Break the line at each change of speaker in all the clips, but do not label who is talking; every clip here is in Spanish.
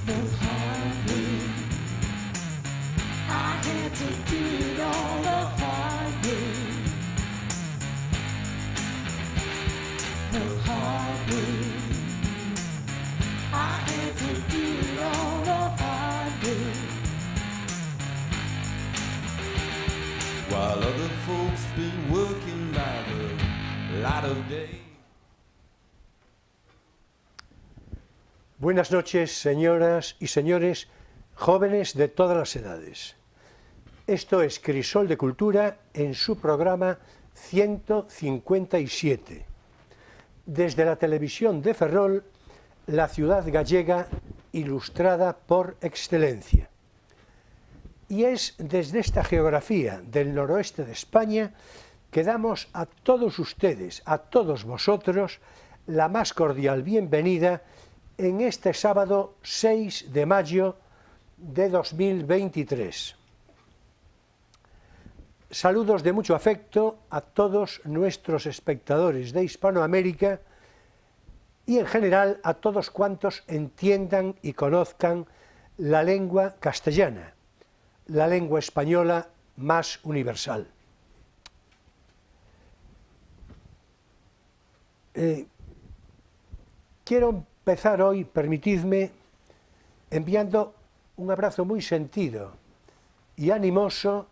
the hard way. I had to do it all the hard way. The hard way. I had to do it all the hard way.
While other folks been working by the light of day.
Buenas noches, señoras y señores, jóvenes de todas las edades. Esto es Crisol de Cultura en su programa 157. Desde la televisión de Ferrol, la ciudad gallega ilustrada por excelencia. Y es desde esta geografía del noroeste de España que damos a todos ustedes, a todos vosotros, la más cordial bienvenida en este sábado 6 de mayo de 2023. Saludos de mucho afecto a todos nuestros espectadores de Hispanoamérica y en general a todos cuantos entiendan y conozcan la lengua castellana, la lengua española más universal. Quiero empezar hoy, permitidme, enviando un abrazo muy sentido y animoso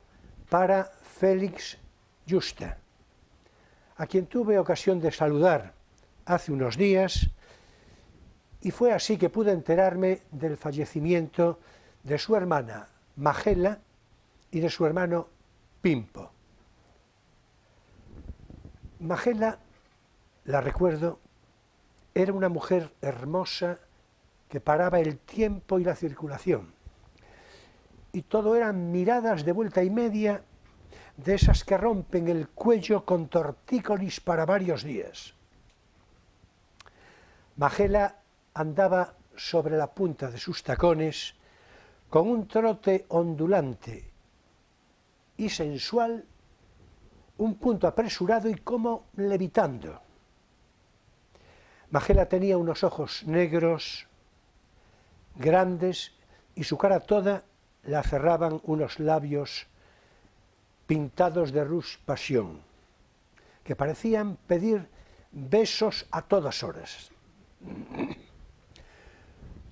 para Félix Justa, a quien tuve ocasión de saludar hace unos días, y fue así que pude enterarme del fallecimiento de su hermana Magela y de su hermano Pimpo. Magela, la recuerdo, era una mujer hermosa que paraba el tiempo y la circulación. Y todo eran miradas de vuelta y media, de esas que rompen el cuello con tortícolis para varios días. Magela andaba sobre la punta de sus tacones, con un trote ondulante y sensual, un punto apresurado y como levitando. Magela tenía unos ojos negros, grandes, y su cara toda la cerraban unos labios pintados de rouge passion, que parecían pedir besos a todas horas.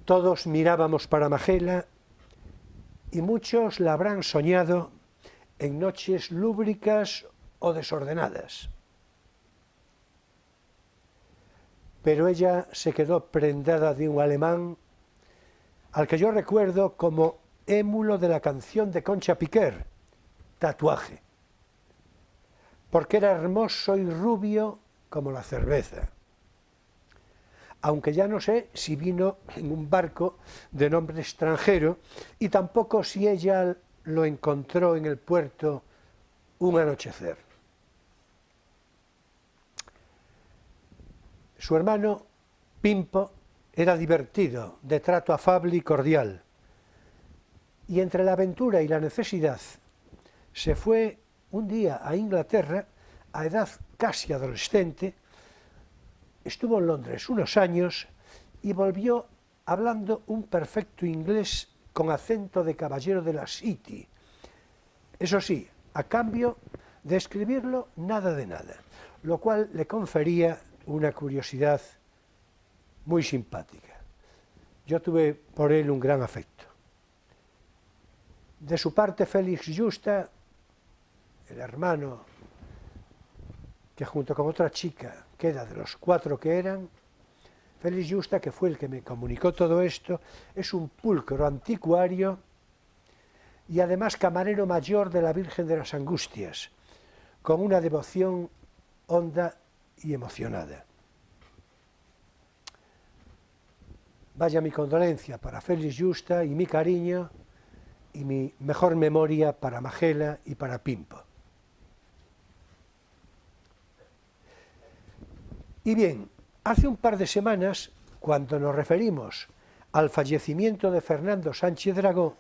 Todos mirábamos para Magela y muchos la habrán soñado en noches lúbricas o desordenadas. Pero ella se quedó prendada de un alemán al que yo recuerdo como émulo de la canción de Concha Piquer, Tatuaje, porque era hermoso y rubio como la cerveza, aunque ya no sé si vino en un barco de nombre extranjero y tampoco si ella lo encontró en el puerto un anochecer. Su hermano Pimpo era divertido, de trato afable y cordial, y entre la aventura y la necesidad se fue un día a Inglaterra a edad casi adolescente, estuvo en Londres unos años y volvió hablando un perfecto inglés con acento de caballero de la City. Eso sí, a cambio de escribirlo nada de nada, lo cual le confería una curiosidad muy simpática. Yo tuve por él un gran afecto. De su parte, Félix Justa, el hermano que junto con otra chica queda de los 4 que eran, Félix Justa, que fue el que me comunicó todo esto, es un pulcro anticuario y además camarero mayor de la Virgen de las Angustias, con una devoción honda y emocionada. Vaya mi condolencia para Félix Justa y mi cariño y mi mejor memoria para Magela y para Pimpo. Y bien, hace un par de semanas, cuando nos referimos al fallecimiento de Fernando Sánchez Dragó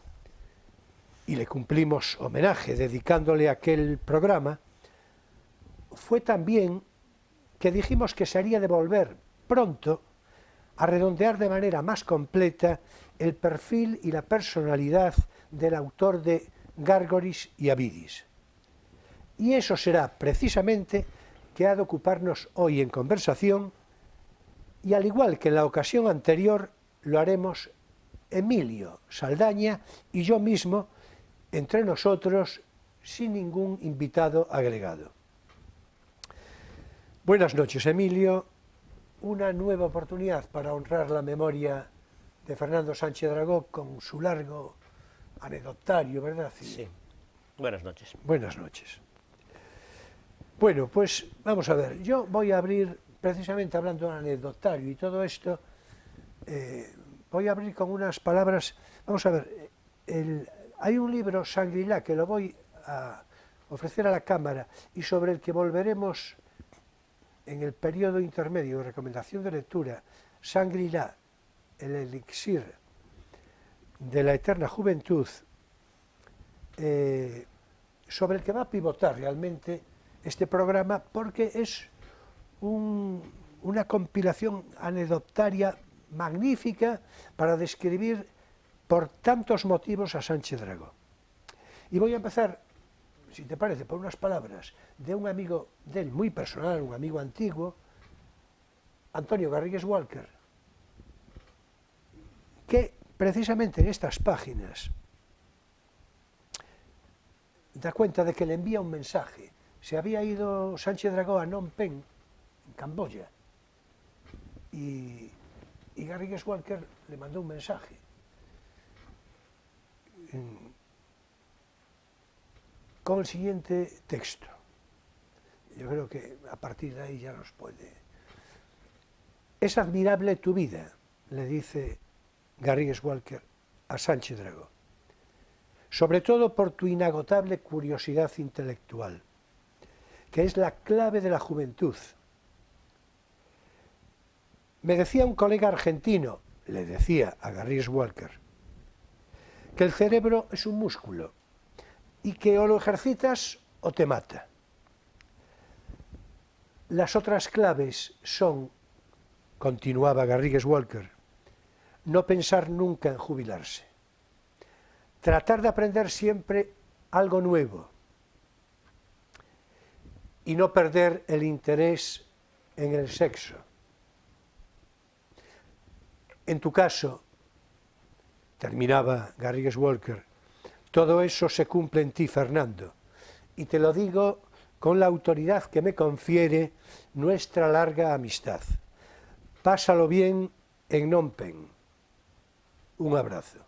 y le cumplimos homenaje dedicándole aquel programa, fue también que dijimos que se haría de volver pronto a redondear de manera más completa el perfil y la personalidad del autor de Gárgoris y Avidis. Y eso será precisamente que ha de ocuparnos hoy en conversación, y al igual que en la ocasión anterior, lo haremos Emilio Saldaña y yo mismo, entre nosotros, sin ningún invitado agregado. Buenas noches, Emilio. Una nueva oportunidad para honrar la memoria de Fernando Sánchez Dragó con su largo anecdotario, ¿verdad?
Sí. Buenas noches.
Buenas noches. Bueno, pues vamos a ver. Yo voy a abrir, precisamente hablando del anecdotario y todo esto, voy a abrir con unas palabras. Vamos a ver, hay un libro, Shangri-La, que lo voy a ofrecer a la Cámara y sobre el que volveremos en el periodo intermedio de recomendación de lectura, Shangri-La, el elixir de la eterna juventud, sobre el que va a pivotar realmente este programa, porque es una compilación anecdotaria magnífica para describir por tantos motivos a Sánchez Dragó. Y voy a empezar, si te parece, por unas palabras de un amigo de él, muy personal, un amigo antiguo, Antonio Garrigues Walker, que precisamente en estas páginas da cuenta de que le envía un mensaje. Se había ido Sánchez Dragó a Phnom Penh, en Camboya, y Garrigues Walker le mandó un mensaje con el siguiente texto. Yo creo que a partir de ahí ya nos puede... Es admirable tu vida, le dice Garrigues Walker a Sánchez Dragó, sobre todo por tu inagotable curiosidad intelectual, que es la clave de la juventud. Me decía un colega argentino, le decía a Garrigues Walker, que el cerebro es un músculo y que o lo ejercitas o te mata. Las otras claves son, continuaba Garrigues Walker, no pensar nunca en jubilarse, tratar de aprender siempre algo nuevo y no perder el interés en el sexo. En tu caso, terminaba Garrigues Walker, todo eso se cumple en ti, Fernando, y te lo digo con la autoridad que me confiere nuestra larga amistad. Pásalo bien en Phnom Penh. Un abrazo.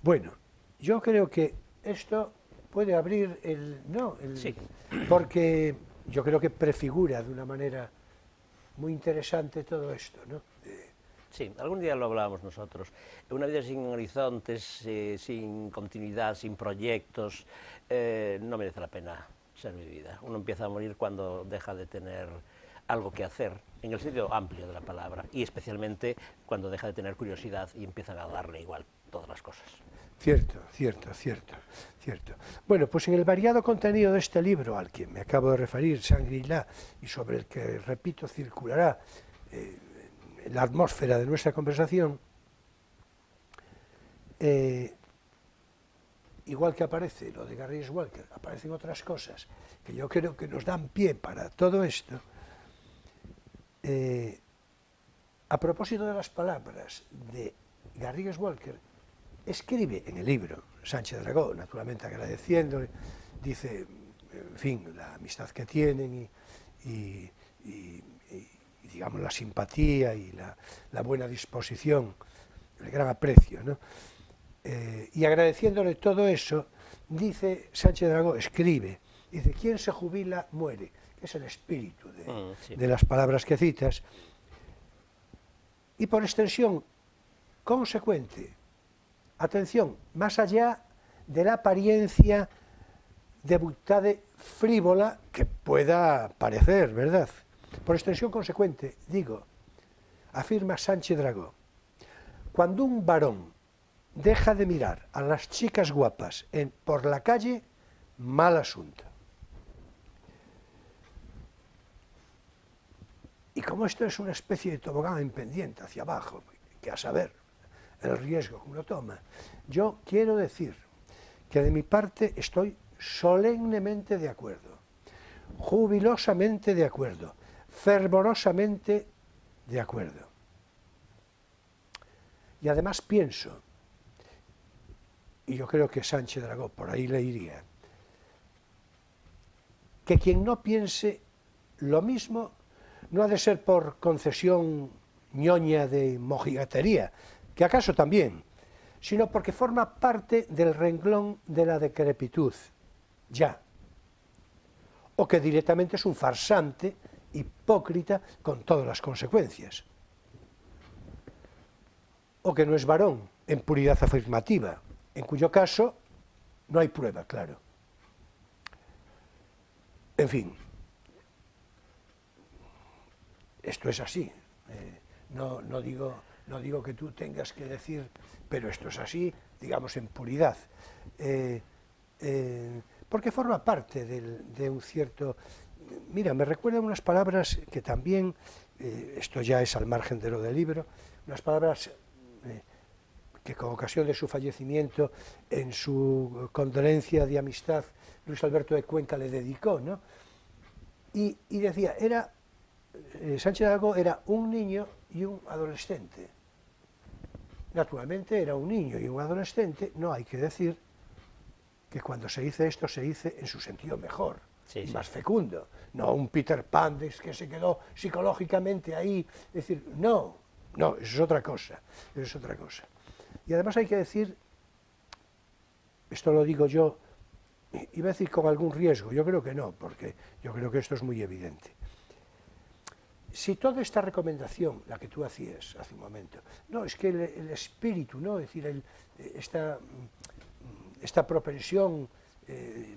Bueno, yo creo que esto puede abrir
Sí.
Porque yo creo que prefigura de una manera muy interesante todo esto, ¿no?
Sí, algún día lo hablábamos nosotros. Una vida sin horizontes, sin continuidad, sin proyectos, no merece la pena ser vivida. Uno empieza a morir cuando deja de tener algo que hacer, en el sentido amplio de la palabra, y especialmente cuando deja de tener curiosidad y empiezan a darle igual todas las cosas.
Cierto. Bueno, pues en el variado contenido de este libro al que me acabo de referir, Shangri-La, y sobre el que, repito, circulará la atmósfera de nuestra conversación, igual que aparece lo de Garrigues Walker, aparecen otras cosas que yo creo que nos dan pie para todo esto. A propósito de las palabras de Garrigues Walker, escribe en el libro, Sánchez Dragó, naturalmente agradeciéndole, dice, en fin, la amistad que tienen y digamos la simpatía y la buena disposición, el gran aprecio, ¿no? Y agradeciéndole todo eso, dice Sánchez Dragó, escribe, dice, quien se jubila muere, que es el espíritu de las palabras que citas, y por extensión consecuente, atención, más allá de la apariencia de buttade frívola que pueda parecer, ¿verdad? Por extensión consecuente, digo, afirma Sánchez Dragó, cuando un varón deja de mirar a las chicas guapas por la calle, mal asunto. Y como esto es una especie de tobogán en pendiente hacia abajo, que a saber el riesgo que uno toma, yo quiero decir que de mi parte estoy solemnemente de acuerdo, jubilosamente de acuerdo, fervorosamente de acuerdo. Y además pienso, y yo creo que Sánchez Dragó por ahí le iría, que quien no piense lo mismo no ha de ser por concesión ñoña de mojigatería, que acaso también, sino porque forma parte del renglón de la decrepitud, ya, o que directamente es un farsante, hipócrita, con todas las consecuencias, o que no es varón, en puridad afirmativa, en cuyo caso no hay prueba, claro. En fin, esto es así, no digo que tú tengas que decir, pero esto es así, digamos en puridad, porque forma parte de un cierto... Mira, me recuerda unas palabras que también, esto ya es al margen de lo del libro, unas palabras que con ocasión de su fallecimiento, en su condolencia de amistad, Luis Alberto de Cuenca le dedicó, ¿no? Y decía, Sánchez Dragó era un niño y un adolescente. Naturalmente era un niño y un adolescente, no hay que decir que cuando se dice esto se dice en su sentido mejor, sí, y más fecundo, no un Peter Pan que se quedó psicológicamente ahí, es decir, no, eso es otra cosa, eso es otra cosa. Y además hay que decir, esto lo digo yo, iba a decir con algún riesgo, yo creo que no, porque yo creo que esto es muy evidente. Si toda esta recomendación, la que tú hacías hace un momento, no, es que el espíritu, ¿no? Es decir, esta propensión,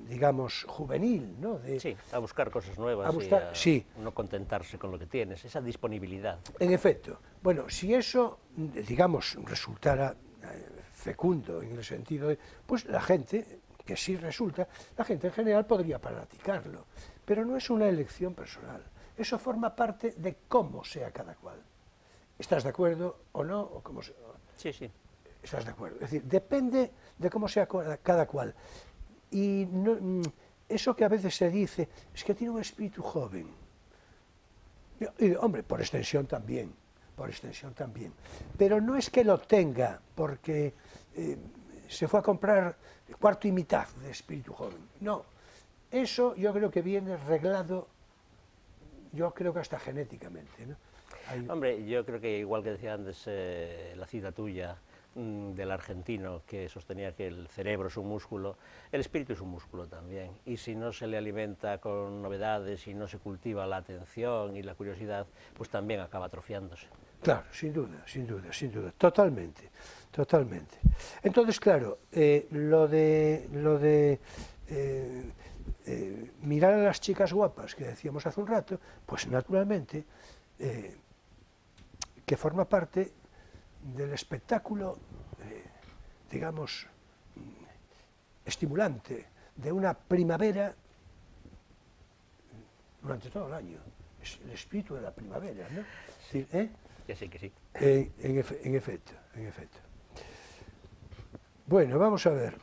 digamos, juvenil, ¿no?
Sí, a buscar cosas nuevas,
sí.
No contentarse con lo que tienes, esa disponibilidad.
En efecto, bueno, si eso, digamos, resultara fecundo en el sentido de, pues la gente, que sí resulta, la gente en general podría practicarlo, pero no es una elección personal, eso forma parte de cómo sea cada cual. ¿Estás de acuerdo o no? O cómo se...
Sí, sí.
¿Estás de acuerdo? Es decir, depende de cómo sea cada cual. Y no, eso que a veces se dice, es que tiene un espíritu joven. Y, hombre, por extensión también, pero no es que lo tenga porque se fue a comprar cuarto y mitad de espíritu joven, no, eso yo creo que viene reglado, yo creo que hasta genéticamente, ¿no?
Hombre, yo creo que igual que decía antes la cita tuya del argentino que sostenía que el cerebro es un músculo, el espíritu es un músculo también, y si no se le alimenta con novedades y no se cultiva la atención y la curiosidad, pues también acaba atrofiándose.
Claro, sin duda, totalmente. Entonces, claro, lo de mirar a las chicas guapas que decíamos hace un rato, pues naturalmente que forma parte del espectáculo, digamos, estimulante de una primavera durante todo el año. Es el espíritu de la primavera, ¿no?
Sí, que sí.
En efecto. Bueno, vamos a ver.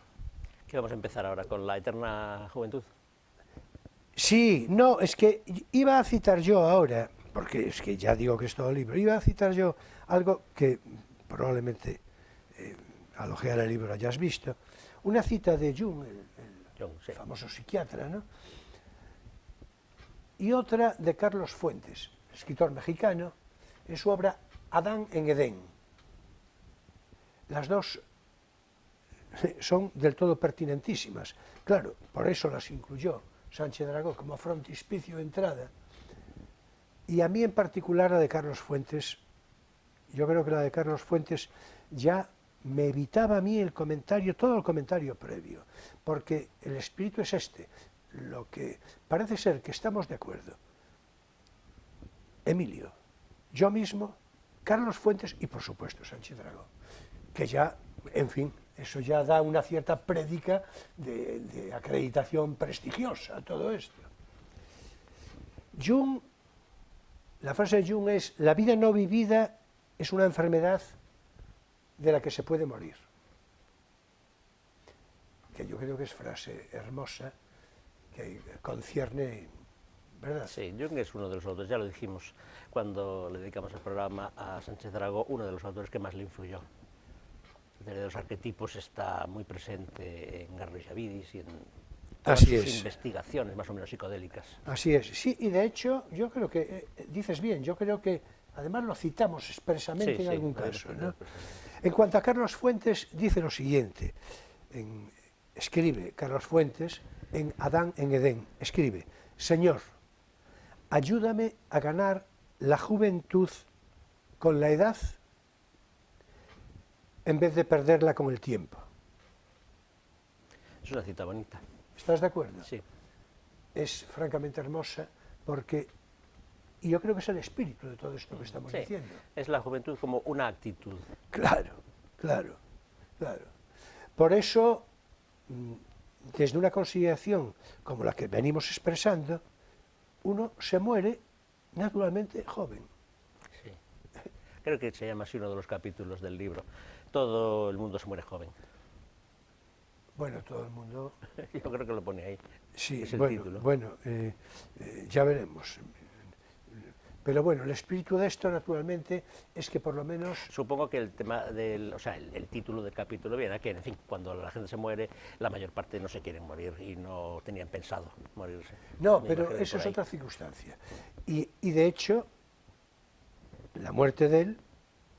¿Qué vamos a empezar ahora, con la eterna juventud?
Sí, no, es que iba a citar yo ahora, porque es que ya digo que es todo el libro, iba a citar yo algo que probablemente al ojear el libro hayas visto, una cita de Jung, el famoso psiquiatra, ¿no? Y otra de Carlos Fuentes, escritor mexicano, en su obra Adán en Edén. Las dos son del todo pertinentísimas. Claro, por eso las incluyó Sánchez Dragó como frontispicio de entrada. Y a mí en particular la de Carlos Fuentes, yo creo que la de Carlos Fuentes ya me evitaba a mí el comentario, todo el comentario previo, porque el espíritu es este, lo que parece ser que estamos de acuerdo. Emilio, yo mismo, Carlos Fuentes y por supuesto Sánchez Dragó, que ya, en fin, eso ya da una cierta prédica de acreditación prestigiosa a todo esto. Jung La frase de Jung es: la vida no vivida es una enfermedad de la que se puede morir. Que yo creo que es frase hermosa, que concierne, ¿verdad?
Sí, Jung es uno de los autores, ya lo dijimos cuando le dedicamos el programa a Sánchez Dragó, uno de los autores que más le influyó. La teoría de los arquetipos está muy presente en Garro y Savidis y en todas
Así
sus
es.
investigaciones más o menos psicodélicas.
Así es, sí, y de hecho yo creo que, dices bien, yo creo que además lo citamos expresamente
Sí,
en
sí,
algún
lo hemos
caso,
citado
¿no?
expresamente.
En cuanto a Carlos Fuentes, dice lo siguiente, escribe Carlos Fuentes en Adán en Edén, escribe: Señor, ayúdame a ganar la juventud con la edad en vez de perderla con el tiempo.
Es una cita bonita.
¿Estás de acuerdo?
Sí,
Es francamente hermosa porque yo creo que es el espíritu de todo esto que estamos
sí.
diciendo.
Es la juventud como una actitud.
Claro, claro, claro. Por eso, desde una consideración como la que venimos expresando, uno se muere naturalmente joven.
Sí. Creo que se llama así uno de los capítulos del libro. Todo el mundo se muere joven.
Bueno, todo el mundo...
Yo creo que lo pone ahí.
Sí,
Es el
bueno,
título.
bueno, ya veremos. Pero bueno, el espíritu de esto, naturalmente, es que por lo menos...
Supongo que el tema del, o sea, el título del capítulo viene a que, en fin, cuando la gente se muere, la mayor parte no se quieren morir y no tenían pensado morirse.
No,
Me
pero
imagino que
eso
por
es
ahí.
otra circunstancia. Y de hecho, la muerte de él,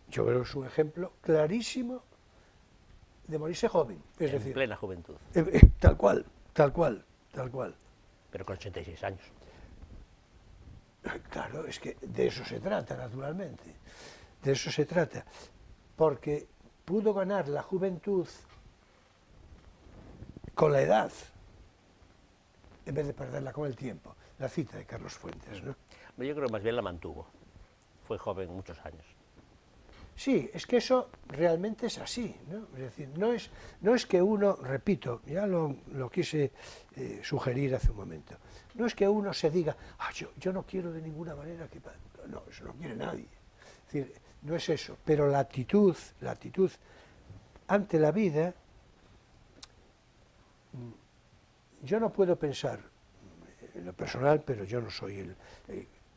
yo creo que es un ejemplo clarísimo de morirse joven. Es
En
decir,
plena juventud,
tal cual, tal cual, tal cual.
pero con 86 años.
Claro, es que de eso se trata, naturalmente. De eso se trata. Porque pudo ganar la juventud con la edad, en vez de perderla con el tiempo. La cita de Carlos Fuentes, ¿no?
Yo creo que más bien la mantuvo. Fue joven muchos años.
Sí, es que eso realmente es así, ¿no? Es decir, no es que uno, repito, ya lo quise sugerir hace un momento, no es que uno se diga: yo no quiero de ninguna manera que... No, eso no quiere nadie. Es decir, no es eso, pero la actitud ante la vida, yo no puedo pensar en lo personal, pero yo no soy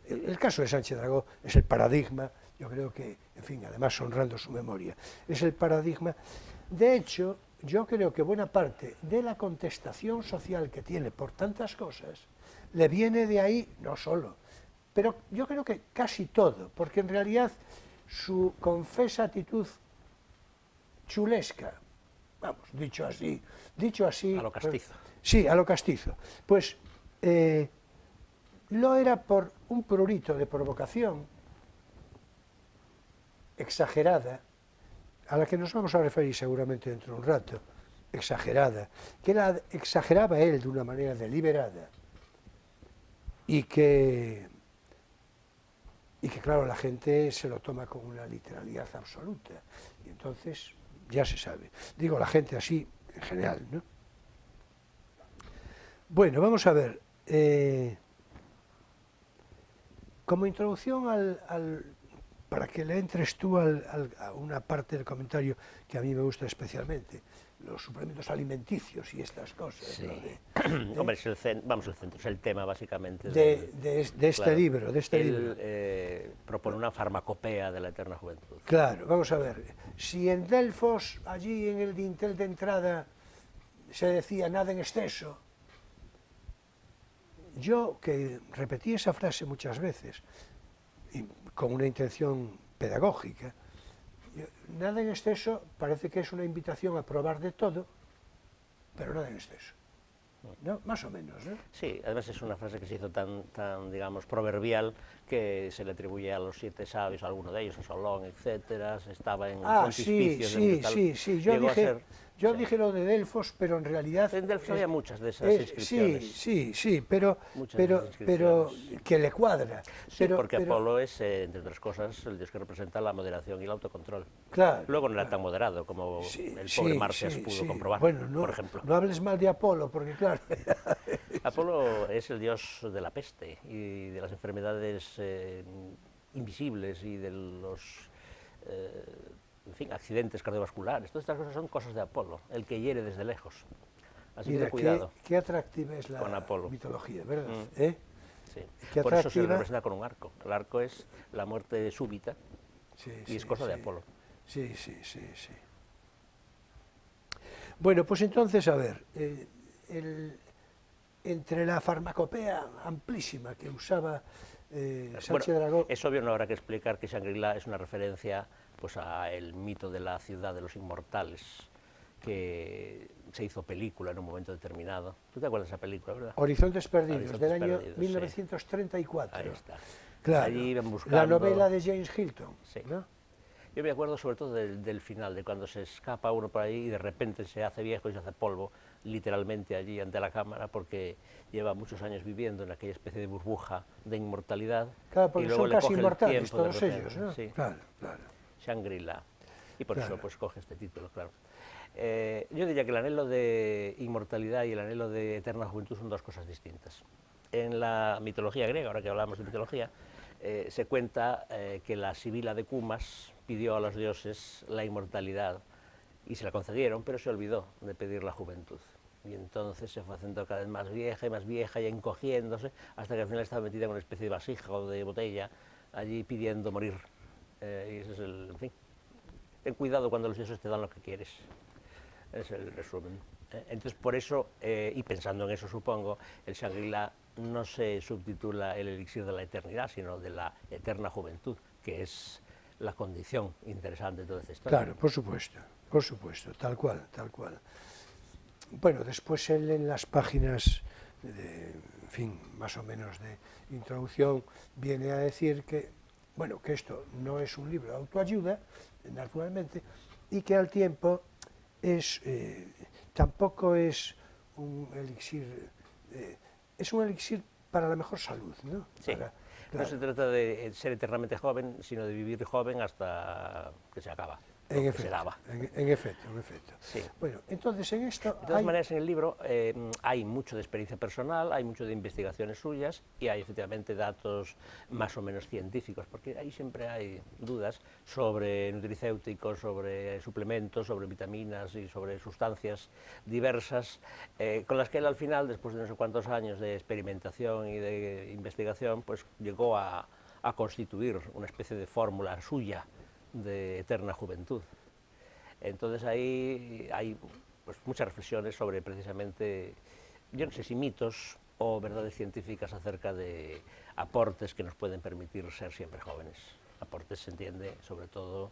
el caso de Sánchez Dragó es el paradigma. Yo creo que, en fin, además honrando su memoria, es el paradigma. De hecho, yo creo que buena parte de la contestación social que tiene por tantas cosas le viene de ahí, no solo, pero yo creo que casi todo, porque en realidad su confesa actitud chulesca, vamos, dicho así...
A lo castizo.
Sí, a lo castizo. Pues lo era por un prurito de provocación exagerada, a la que nos vamos a referir seguramente dentro de un rato, exagerada, que la exageraba él de una manera deliberada y que claro, la gente se lo toma con una literalidad absoluta, y entonces ya se sabe. Digo la gente así en general, ¿no? Bueno, vamos a ver, como introducción para que le entres tú a una parte del comentario que a mí me gusta especialmente, los suplementos alimenticios y estas cosas.
Sí.
¿no?
Hombre, es el centro, es el tema básicamente
de este
claro,
libro.
Él propone una farmacopea de la eterna juventud.
Claro, vamos a ver, si en Delfos, allí en el dintel de entrada, se decía nada en exceso, yo que repetí esa frase muchas veces, y con una intención pedagógica, nada en exceso parece que es una invitación a probar de todo, pero nada en exceso, ¿no? Más o menos, ¿no?
Sí, además es una frase que se hizo tan digamos, proverbial, que se le atribuye a los 7 sabios, a alguno de ellos, a Solón, etcétera, estaba en frontispicios de tal,
sí, yo
llegó a ser, sí.
dije lo de Delfos, pero en realidad...
En Delfos había muchas de esas inscripciones.
Sí, pero
inscripciones.
que le cuadra.
Sí, porque Apolo es, entre otras cosas, el dios que representa la moderación y el autocontrol.
Claro.
Luego no era tan moderado como el pobre Marcias pudo comprobar,
bueno,
por ejemplo.
No hables mal de Apolo, porque claro, claro.
Apolo es el dios de la peste y de las enfermedades invisibles y de los en fin, accidentes cardiovasculares. Todas estas cosas son cosas de Apolo, el que hiere desde lejos. Así
Mira,
que cuidado
qué atractiva es
con
la
Apolo.
mitología, ¿verdad?
Mm.
¿Eh?
Sí.
Qué
Por eso se le
atractiva.
representa con un arco. El arco es la muerte súbita
Sí,
y es cosa de Apolo.
Sí. Bueno, pues entonces, a ver, entre la farmacopea amplísima que usaba Sánchez Dragó...
Es obvio, no habrá que explicar que Shangri-La es una referencia pues, a el mito de la ciudad de los inmortales, que se hizo película en un momento determinado. ¿Tú te acuerdas de esa película, verdad?
Horizontes Perdidos,
Horizontes
del año
Perdidos,
1934.
Ahí está.
Claro,
Allí iban buscando...
la novela de James Hilton,
Sí.
¿no?
Yo me acuerdo sobre todo del final, de cuando se escapa uno por ahí y de repente se hace viejo y se hace polvo, literalmente allí ante la cámara, porque lleva muchos años viviendo en aquella especie de burbuja de inmortalidad.
Claro, porque
y luego
son
le
casi
coge el
inmortales
tiempo de
todos
repente,
ellos, ¿no?
Sí.
Claro.
Shangri-La. Y por
Claro.
eso pues coge este título, claro. Yo diría que el anhelo de inmortalidad y el anhelo de eterna juventud son dos cosas distintas. En la mitología griega, ahora que hablamos de mitología, se cuenta que la Sibila de Cumas pidió a los dioses la inmortalidad y se la concedieron, pero se olvidó de pedir la juventud. Y entonces se fue haciendo cada vez más vieja y encogiéndose, hasta que al final estaba metida en una especie de vasija o de botella, allí pidiendo morir. Y ese es el, en fin, ten cuidado cuando los dioses te dan lo que quieres. Es el resumen. Entonces, por eso, y pensando en eso, supongo, el Shangri-La no se subtitula el elixir de la eternidad, sino de la eterna juventud, que es la condición interesante de toda esta historia.
Claro, por supuesto, tal cual. Bueno, después él en las páginas, en fin, más o menos de introducción, viene a decir que, bueno, que esto no es un libro de autoayuda, naturalmente, y que al tiempo es, tampoco es un elixir, es un elixir para la mejor salud, ¿no?
Sí. No se trata de ser eternamente joven, sino de vivir joven hasta que se acaba.
En
que
efecto,
se daba.
en efecto.
Sí.
Bueno, entonces en esto
De todas maneras, en el libro hay mucho de experiencia personal, hay mucho de investigaciones suyas y hay efectivamente datos más o menos científicos, porque ahí siempre hay dudas sobre nutricéuticos, sobre suplementos, sobre vitaminas y sobre sustancias diversas, con las que él al final, después de no sé cuántos años de experimentación y de investigación, pues llegó a constituir una especie de fórmula suya de eterna juventud. Entonces ahí hay pues, muchas reflexiones sobre precisamente, yo no sé si mitos o verdades científicas acerca de aportes que nos pueden permitir ser siempre jóvenes. Aportes, se entiende, sobre todo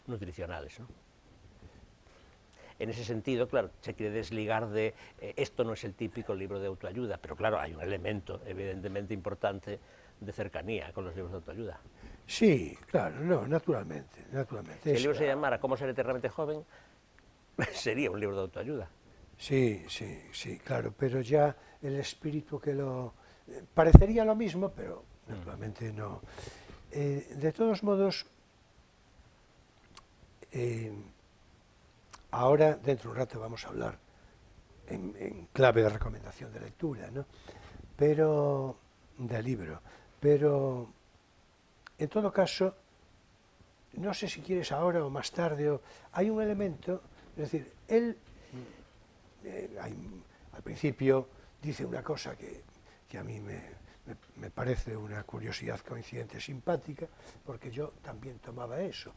nutricionales, ¿no? En ese sentido, claro, se quiere desligar de esto no es el típico libro de autoayuda, pero claro, hay un elemento evidentemente importante de cercanía con los libros de autoayuda.
Sí, claro, no, naturalmente.
Si el libro se llamara ¿Cómo ser eternamente joven?, sería un libro de autoayuda.
Sí, claro, pero ya el espíritu que lo... parecería lo mismo, pero naturalmente no. De todos modos, ahora, dentro de un rato, vamos a hablar en clave de recomendación de lectura, ¿no? Pero, del libro, pero... En todo caso, no sé si quieres ahora o más tarde, hay un elemento, es decir, él al principio dice una cosa que a mí me parece una curiosidad coincidente simpática, porque yo también tomaba eso,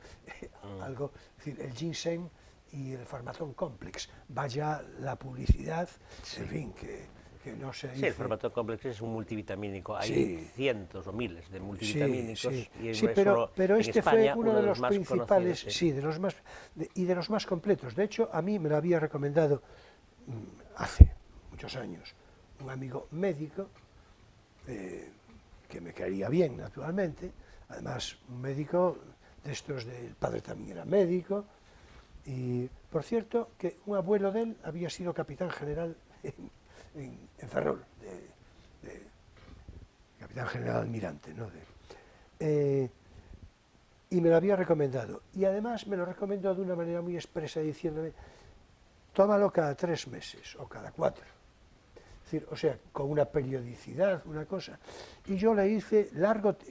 algo, es decir, el ginseng y el Pharmaton Complex, vaya la publicidad, en fin, que no se dice...
Sí, el Pharmaton Complex es un multivitamínico, hay cientos o miles de multivitamínicos.
Pero este
España,
fue uno de los
más
principales,
conocidos,
de los más y de los más completos. De hecho, a mí me lo había recomendado hace muchos años un amigo médico que me caería bien, naturalmente, además un médico de estos, el padre también era médico, y por cierto que un abuelo de él había sido capitán general en Ferrol, capitán general almirante, ¿no? Y me lo había recomendado, y además me lo recomendó de una manera muy expresa, diciéndome, tómalo cada 3 meses o cada 4, decir, o sea, con una periodicidad, una cosa. Y yo le hice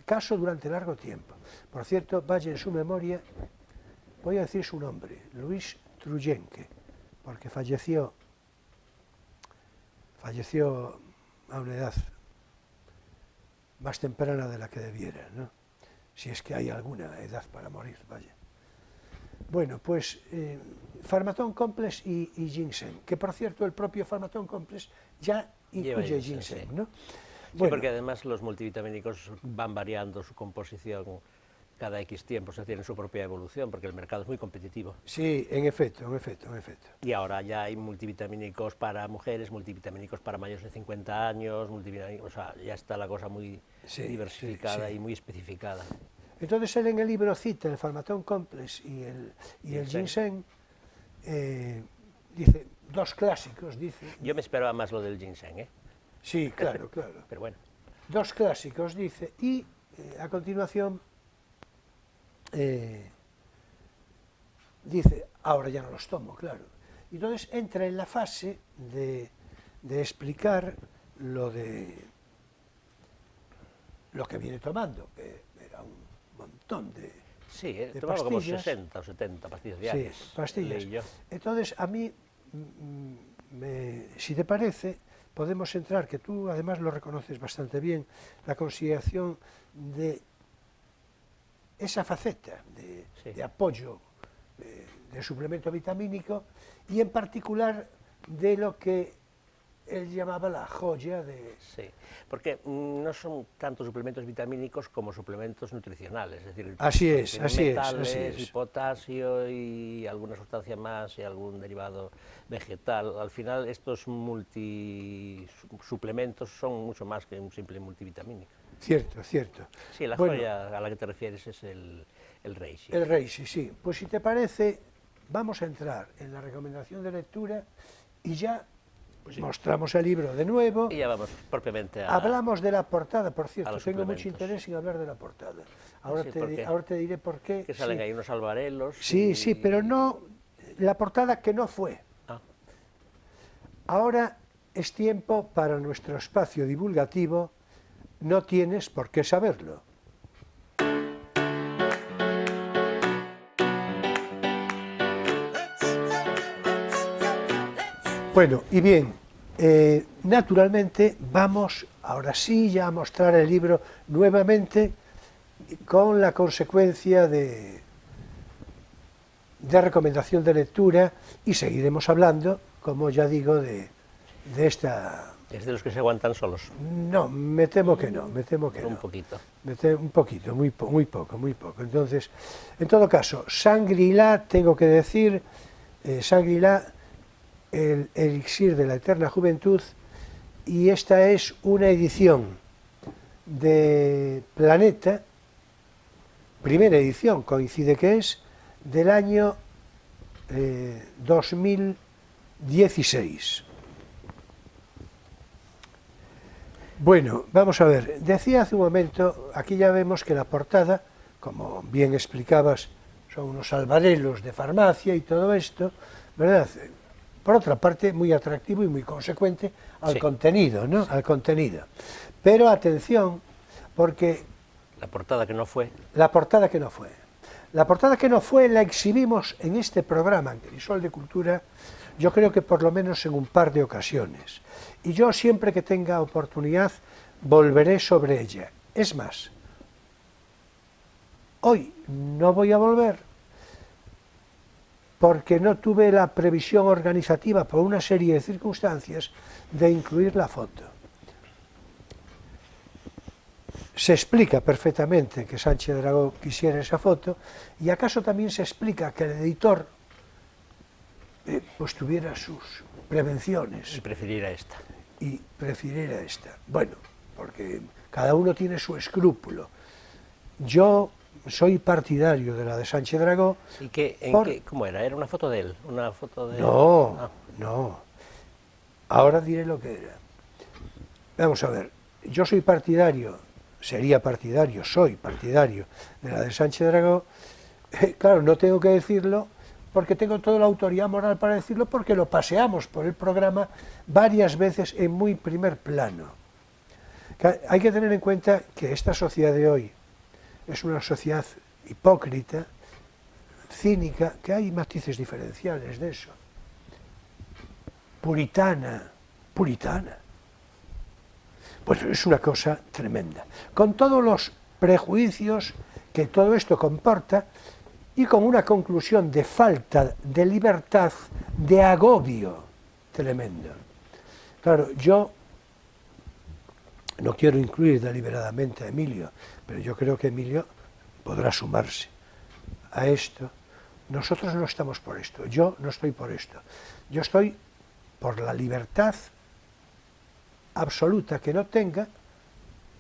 caso durante largo tiempo. Por cierto, vaya en su memoria, voy a decir su nombre, Luis Truyenque, porque falleció a una edad más temprana de la que debiera, ¿no? Si es que hay alguna edad para morir, vaya. Bueno, pues Pharmaton Complex y ginseng, que por cierto el propio Pharmaton Complex ya incluye ginseng, ¿no?
Sí, porque además los multivitamínicos van variando su composición cada X tiempo, o sea, tienen su propia evolución, porque el mercado es muy competitivo.
Sí, en efecto.
Y ahora ya hay multivitamínicos para mujeres, multivitamínicos para mayores de 50 años, o sea, ya está la cosa muy diversificada y muy especificada.
Entonces él en el libro cita el Pharmaton Complex y el ginseng, dice, dos clásicos, dice.
Yo me esperaba más lo del ginseng, ¿eh?
Sí, claro.
Pero bueno.
Dos clásicos, dice, y a continuación dice, ahora ya no los tomo, claro. Y entonces entra en la fase de explicar lo que viene tomando, que era un montón de
Sí,
de
tomaba como
pastillas.
60 o 70 pastillas diarias.
Sí, pastillas.
Leí yo.
Entonces, a mí, si te parece, podemos entrar, que tú además lo reconoces bastante bien, la consideración de esa faceta de apoyo de suplemento vitamínico y en particular de lo que él llamaba la joya de...
Sí, porque no son tanto suplementos vitamínicos como suplementos nutricionales, es decir,
Así es,
tienen
así es,
metales
así es.
y potasio y alguna sustancia más y algún derivado vegetal. Al final estos multisuplementos son mucho más que un simple multivitamínico.
Cierto, cierto.
Sí, la
Bueno,
joya a la que te refieres es el reishi.
El reishi, sí. Pues si te parece, vamos a entrar en la recomendación de lectura y ya mostramos el libro de nuevo.
Y ya vamos propiamente a...
Hablamos de la portada, por cierto,
los
tengo mucho
suplementos.
interés en hablar de la portada. Ahora,
Sí, ¿por qué?
ahora te diré por qué.
Que salen
sí.
ahí unos albarelos.
Sí, sí, pero no la portada que no fue.
Ah,
Ahora es tiempo para nuestro espacio divulgativo, no tienes por qué saberlo. Bueno, y bien, naturalmente vamos ahora sí ya a mostrar el libro nuevamente con la consecuencia de recomendación de lectura y seguiremos hablando, como ya digo, de esta...
es de los que se aguantan solos.
No, me temo que no, me temo que
Un
no.
poquito.
Un poquito, muy poco. Entonces, en todo caso, Shangri-La, tengo que decir, Shangri-La, el elixir de la eterna juventud, y esta es una edición de Planeta, primera edición, coincide que es, del año 2016. Bueno, vamos a ver, decía hace un momento, aquí ya vemos que la portada, como bien explicabas, son unos albarelos de farmacia y todo esto, ¿verdad? Por otra parte, muy atractivo y muy consecuente al
Sí.
contenido, ¿no? Al contenido. Pero atención, porque
La portada que no fue.
la portada que no fue. La portada que no fue la exhibimos en este programa, en Crisol de Cultura, yo creo que por lo menos en un par de ocasiones. Y yo siempre que tenga oportunidad volveré sobre ella. Es más, hoy no voy a volver porque no tuve la previsión organizativa por una serie de circunstancias de incluir la foto. Se explica perfectamente que Sánchez Dragó quisiera esa foto y acaso también se explica que el editor pues tuviera sus prevenciones
Y prefiriera esta.
y prefiriera esta. Bueno, porque cada uno tiene su escrúpulo. Yo soy partidario de la de Sánchez Dragó.
¿Y cómo era? ¿Era una foto de él? ¿Una foto de...
No,
Ah,
no. Ahora diré lo que era. Vamos a ver, yo soy partidario, soy partidario de la de Sánchez Dragó. Claro, no tengo que decirlo porque tengo toda la autoridad moral para decirlo, porque lo paseamos por el programa varias veces en muy primer plano. Hay que tener en cuenta que esta sociedad de hoy es una sociedad hipócrita, cínica, que hay matices diferenciales de eso. Puritana. Pues es una cosa tremenda. Con todos los prejuicios que todo esto comporta y con una conclusión de falta de libertad, de agobio tremendo. Claro, yo no quiero incluir deliberadamente a Emilio, pero yo creo que Emilio podrá sumarse a esto. Nosotros no estamos por esto, yo no estoy por esto. Yo estoy por la libertad absoluta que no tenga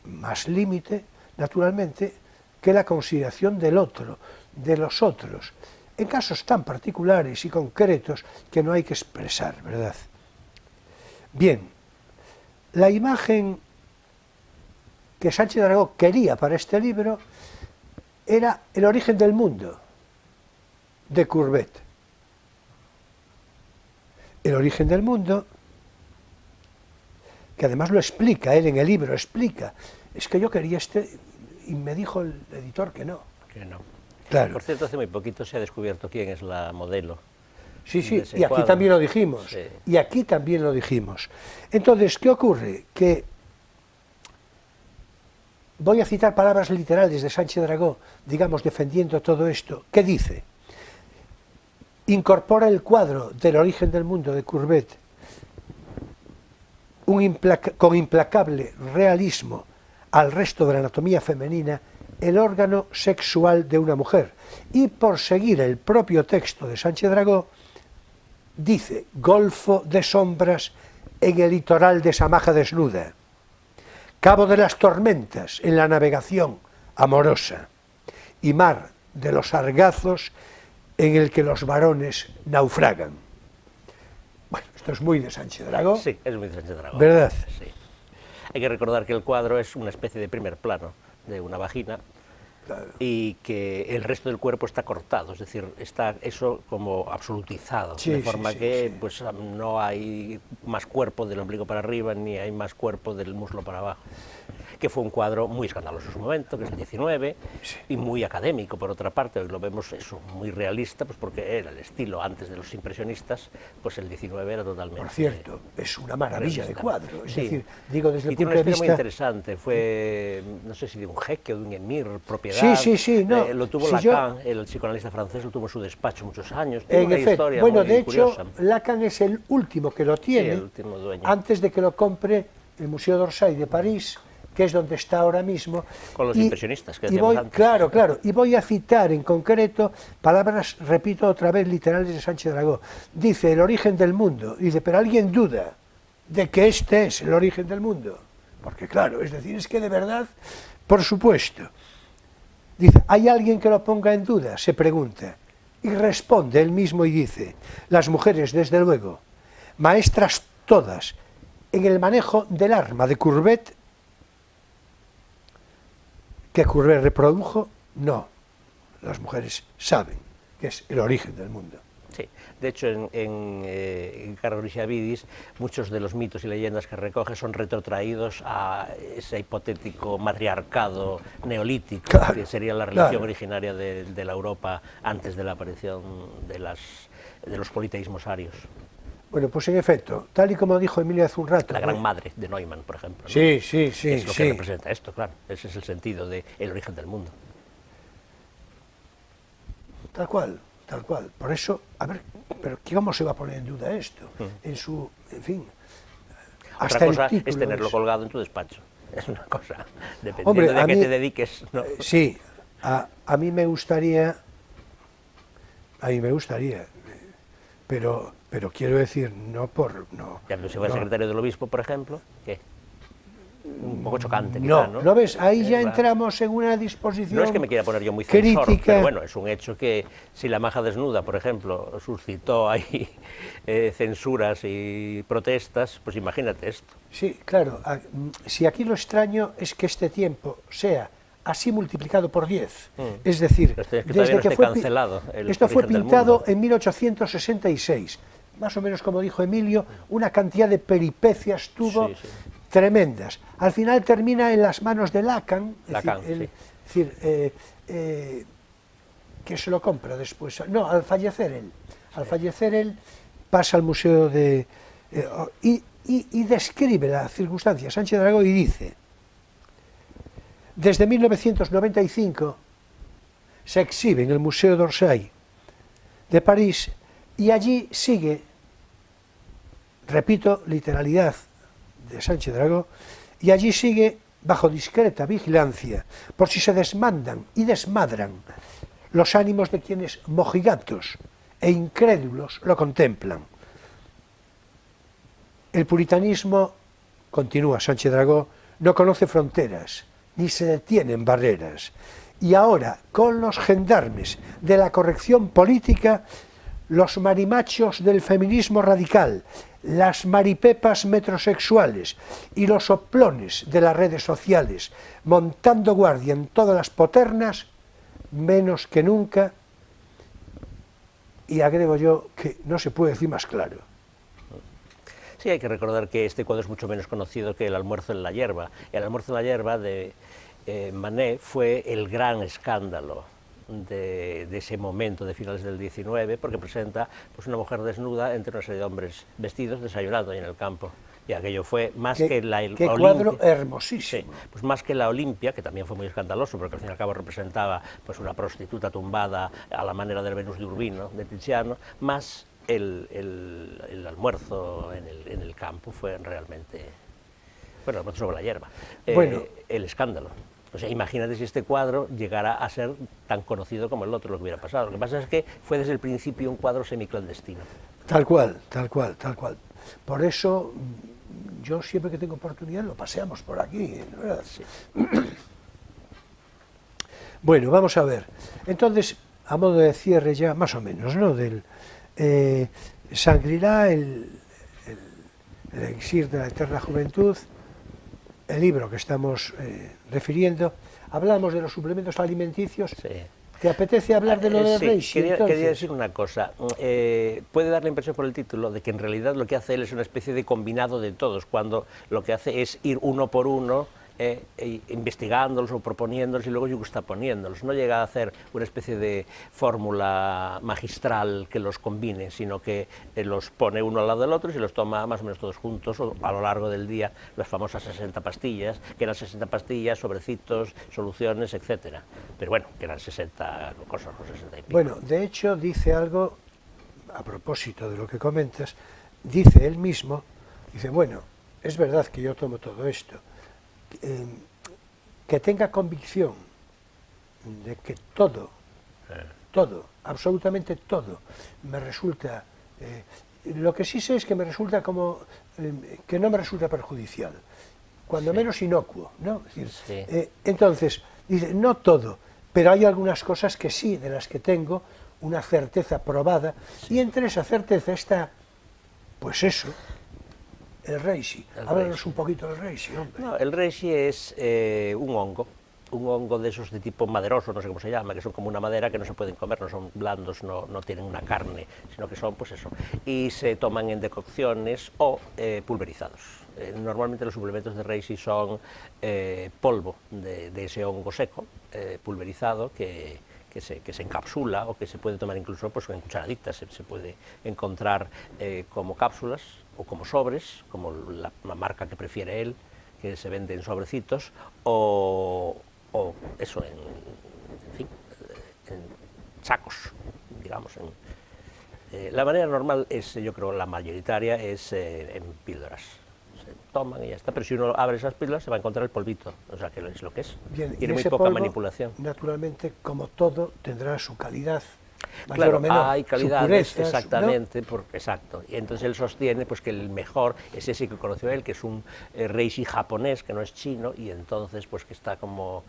más límite, naturalmente, que la consideración del otro, de los otros, en casos tan particulares y concretos que no hay que expresar, ¿verdad? Bien, la imagen que Sánchez Dragó quería para este libro era el origen del mundo, de Courbet. El origen del mundo, que además lo explica, él en el libro explica, es que yo quería y me dijo el editor que no.
Que no.
Claro.
Por cierto, hace muy poquito se ha descubierto quién es la modelo.
Sí,
de ese
y aquí
cuadro.
también lo dijimos.
Sí.
Y aquí también lo dijimos. Entonces, ¿qué ocurre? Que voy a citar palabras literales de Sánchez Dragó, digamos, defendiendo todo esto. ¿Qué dice? Incorpora el cuadro del origen del mundo de Courbet con implacable realismo al resto de la anatomía femenina, el órgano sexual de una mujer. Y por seguir el propio texto de Sánchez Dragó, dice, golfo de sombras en el litoral de Samaja desnuda, cabo de las tormentas en la navegación amorosa, y mar de los sargazos en el que los varones naufragan. Bueno, esto es muy de Sánchez Dragó.
Sí, es muy de Sánchez Dragó.
¿Verdad?
Sí. Hay que recordar que el cuadro es una especie de primer plano de una vagina,
Claro.
y que el resto del cuerpo está cortado, es decir, está eso como absolutizado,
Sí,
de
sí,
forma
sí,
que
sí.
pues no hay más cuerpo del ombligo para arriba ni hay más cuerpo del muslo para abajo. Que fue un cuadro muy escandaloso en su momento, que es el 19,
Sí.
y muy académico, por otra parte. Hoy lo vemos eso, muy realista, pues porque era el estilo antes de los impresionistas, pues el 19 era totalmente...
Por cierto, es una maravilla de
realista.
cuadro. Es
Sí.
decir, digo desde
Y
el
tiene
punto
una
de
historia muy
vista...
interesante, fue, no sé si de un jeque o de un emir, propiedad.
Sí, no.
Lo tuvo
Si
Lacan, el psicoanalista francés, lo tuvo en su despacho muchos años. Tiene
En
una
efecto,
historia
bueno,
muy
de hecho,
curiosa.
Lacan es el último que lo tiene,
el último dueño.
antes de que lo compre el Museo d'Orsay de París, que es donde está ahora mismo.
Con los impresionistas que
y
decíamos
voy,
antes.
Claro, y voy a citar en concreto palabras, repito otra vez, literales de Sánchez Dragó. Dice, el origen del mundo. Dice, pero alguien duda de que este es el origen del mundo. Porque claro, es decir, es que de verdad, por supuesto. Dice, ¿hay alguien que lo ponga en duda? Se pregunta. Y responde él mismo y dice, las mujeres, desde luego, maestras todas en el manejo del arma de Courbet, que Courbet reprodujo, no. Las mujeres saben que es el origen del mundo.
Sí, de hecho en Carlos Avidis muchos de los mitos y leyendas que recoge son retrotraídos a ese hipotético matriarcado neolítico,
Claro,
que sería la religión
claro.
originaria de la Europa antes de la aparición de los politeísmos arios.
Bueno, pues en efecto, tal y como dijo Emilio hace un rato...
La gran madre de Neumann, por ejemplo, ¿no?
Sí,
Es lo que
sí.
representa esto, claro. Ese es el sentido del origen del mundo.
Tal cual. Por eso, a ver, pero ¿cómo se va a poner en duda esto? En fin, hasta
Otra cosa
el título
es tenerlo
es-
colgado en tu despacho. Es una cosa, dependiendo
Hombre,
de
a
a qué
mí-
te dediques. ¿No?
Sí, a mí me gustaría, pero quiero decir, no.
Ya, pero si fuera
no.
secretario del obispo, por ejemplo, ¿qué? Un poco chocante, quizá,
No,
¿no?
¿no ves? Ahí ya
Claro.
entramos en una disposición
No es que me quiera poner yo muy censor,
crítica.
pero bueno, es un hecho que si la maja desnuda, por ejemplo, suscitó ahí censuras y protestas, pues imagínate esto.
Sí, claro. Si aquí lo extraño es que este tiempo sea así multiplicado por 10. Es decir,
Pero es que
desde
todavía no
que
esté
fue
cancelado el
esto fue
Origen del
pintado
Mundo.
en 1866. Más o menos, como dijo Emilio, una cantidad de peripecias tuvo
Sí, sí.
tremendas. Al final termina en las manos de Lacan,
Lacan, sí.
que se lo compra después. No, al fallecer él. Al fallecer él, pasa al museo de... y describe la circunstancia Sánchez Dragó y dice: desde 1995 se exhibe en el Museo d'Orsay de París y allí sigue, repito, literalidad de Sánchez Dragó, y allí sigue bajo discreta vigilancia por si se desmandan y desmadran los ánimos de quienes mojigatos e incrédulos lo contemplan. El puritanismo, continúa Sánchez Dragó, no conoce fronteras, ni se detiene en barreras. Y ahora, con los gendarmes de la corrección política, los marimachos del feminismo radical, las maripepas metrosexuales y los soplones de las redes sociales, montando guardia en todas las poternas, menos que nunca, y agrego yo que no se puede decir más claro.
Sí, hay que recordar que este cuadro es mucho menos conocido que El almuerzo en la hierba. El almuerzo en la hierba de Manet fue el gran escándalo de ese momento de finales del 19, porque presenta pues, una mujer desnuda entre una serie de hombres vestidos desayunando ahí en el campo. Y aquello fue más que la
Qué cuadro hermosísimo.
Sí, pues más que la Olimpia, que también fue muy escandaloso, porque al fin y al cabo representaba pues, una prostituta tumbada a la manera del Venus de Urbino, de Tiziano, más el almuerzo en el campo fue realmente, bueno, el almuerzo sobre la hierba,
Bueno.
el escándalo. O sea, imagínate si este cuadro llegara a ser tan conocido como el otro, lo que hubiera pasado. Lo que pasa es que fue desde el principio un cuadro semiclandestino.
Tal cual, tal cual, tal cual. Por eso, yo siempre que tengo oportunidad lo paseamos por aquí, ¿no? ¿Verdad?
Sí.
Bueno, vamos a ver. Entonces, a modo de cierre ya, más o menos, ¿no? Del Shangri-La, el elixir de la eterna juventud, el libro que estamos refiriendo. Hablamos de los suplementos alimenticios.
Sí.
¿Te apetece hablar de lo de
Sí,
Reishi?
quería decir una cosa. Puede dar la impresión por el título de que en realidad lo que hace él es una especie de combinado de todos, cuando lo que hace es ir uno por uno, investigándolos o proponiéndolos y luego yuxtaponiéndolos. No llega a hacer una especie de fórmula magistral que los combine, sino que los pone uno al lado del otro y se los toma más o menos todos juntos o a lo largo del día, las famosas 60 pastillas, que eran 60 pastillas, sobrecitos, soluciones, etcétera. Pero bueno, que eran 60 cosas, o 60 y pico.
Bueno, de hecho dice algo, a propósito de lo que comentas, dice él mismo, dice, bueno, es verdad que yo tomo todo esto, que tenga convicción de que todo, absolutamente todo, me resulta, lo que sí sé es que me resulta como, que no me resulta perjudicial, cuando menos inocuo, ¿no? Es decir, entonces, dice, no todo, pero hay algunas cosas que sí, de las que tengo una certeza probada, y entre esa certeza está, pues eso, el reishi. Háblanos un poquito del reishi, hombre.
No, el reishi es un hongo de esos de tipo maderoso, no sé cómo se llama, que son como una madera que no se pueden comer, no son blandos, no tienen una carne, sino que son pues eso, y se toman en decocciones o pulverizados. Normalmente los suplementos de reishi son polvo de ese hongo seco, pulverizado, que se encapsula o que se puede tomar incluso pues, en cucharaditas, se puede encontrar como cápsulas o como sobres, como la marca que prefiere él, que se vende en sobrecitos, o eso en fin, en sacos, digamos. La manera normal es, yo creo, la mayoritaria es en píldoras. Se toman y ya está, pero si uno abre esas píldoras se va a encontrar el polvito, o sea, que es lo que es.
Bien,
tiene muy
ese
poca
polvo,
manipulación.
Naturalmente, como todo, tendrá su calidad.
Claro,
o menor,
hay
su
calidades,
pureza,
exactamente, exacto. Y entonces él sostiene pues, que el mejor es ese que conoció él, que es un reishi japonés, que no es chino, y entonces pues que está como...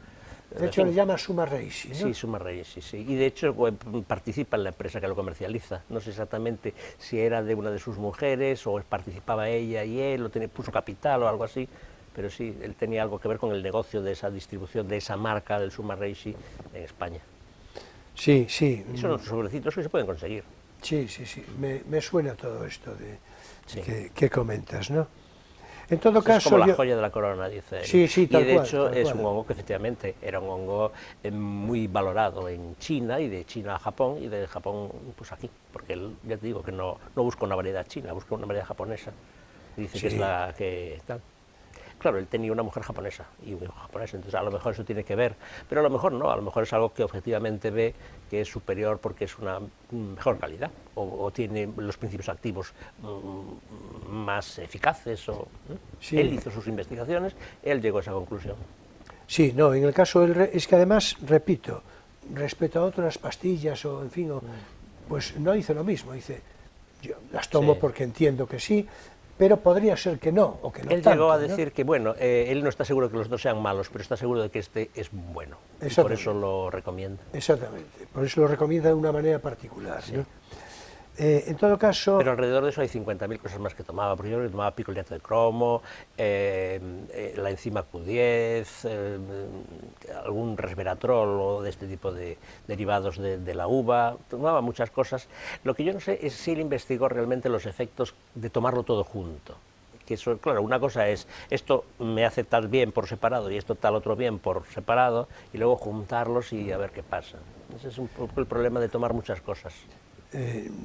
De hecho, le llama Suma Reishi, ¿no?
Sí, Suma Reishi, sí. Y de hecho participa en la empresa que lo comercializa. No sé exactamente si era de una de sus mujeres o participaba ella y él, o puso capital o algo así, pero sí, él tenía algo que ver con el negocio de esa distribución, de esa marca del Summa Reishi en España.
Sí, sí.
Y son sobrecitos que se pueden conseguir.
Sí, sí, sí. Me suena todo esto
Sí.
que comentas, ¿no? En todo
Es
caso,
como la joya de la corona, dice él.
Sí, sí, tal
y de
cual,
hecho
tal
es
cual.
un hongo que efectivamente era un hongo muy valorado en China, y de China a Japón, y de Japón pues aquí, porque él, ya te digo, que no busca una variedad china, busca una variedad japonesa. Y dice que
Sí.
es la que tal. Claro, él tenía una mujer japonesa y un hijo japonés, entonces a lo mejor eso tiene que ver, pero a lo mejor no, a lo mejor es algo que objetivamente ve que es superior porque es una mejor calidad o tiene los principios activos más eficaces.
Sí.
Él hizo sus investigaciones, él llegó a esa conclusión.
sí, no, en el caso es que además, repito, respecto a otras pastillas o, en fin, pues no hizo lo mismo, dice, yo las tomo
Sí.
porque entiendo que sí, pero podría ser que no, o que no
Él
tanto,
llegó a
¿no?
decir que, bueno, él no está seguro de que los dos sean malos, pero está seguro de que este es bueno, y por
Exactamente.
eso lo recomienda.
Exactamente, por eso lo recomienda de una manera particular, ¿no? En todo caso,
Pero alrededor de eso hay 50.000 cosas más que tomaba, porque yo creo que tomaba picoleato de cromo, la enzima Q10, algún resveratrol o de este tipo de derivados de la uva, tomaba muchas cosas. Lo que yo no sé es si él investigó realmente los efectos de tomarlo todo junto. Que eso, claro, una cosa es, esto me hace tal bien por separado y esto tal otro bien por separado, y luego juntarlos y a ver qué pasa. Ese es un poco el problema de tomar muchas cosas.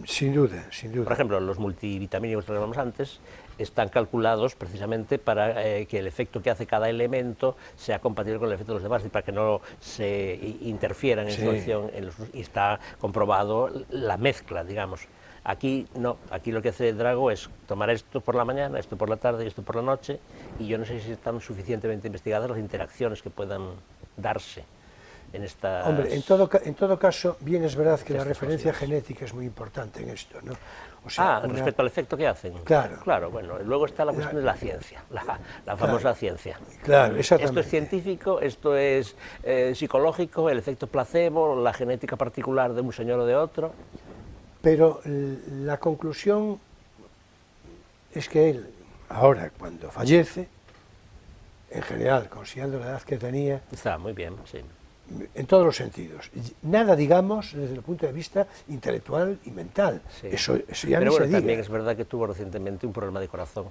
sin duda, sin duda.
Por ejemplo, los multivitamínicos que hablamos antes están calculados precisamente para que el efecto que hace cada elemento sea compatible con el efecto de los demás y para que no se interfieran en
Sí.
su acción. Y está comprobado la mezcla, digamos. Aquí no, aquí lo que hace Drago es tomar esto por la mañana, esto por la tarde y esto por la noche, y yo no sé si están suficientemente investigadas las interacciones que puedan darse en estas...
Hombre, en todo caso, bien es verdad que la
Estas
referencia
cosas.
genética es muy importante en esto, ¿no? O sea,
respecto al efecto que hacen.
Claro.
Claro, bueno, luego está la cuestión de la ciencia, la famosa ciencia.
Claro,
Esto
exactamente.
es científico, esto es psicológico, el efecto placebo, la genética particular de un señor o de otro.
Pero la conclusión es que él, ahora, cuando fallece, en general, considerando la edad que tenía,
Está muy bien, sí.
en todos los sentidos, nada, digamos, desde el punto de vista intelectual y mental.
Sí.
Eso ya
Pero
ni
bueno,
se diga.
también es verdad que tuvo recientemente un problema de corazón.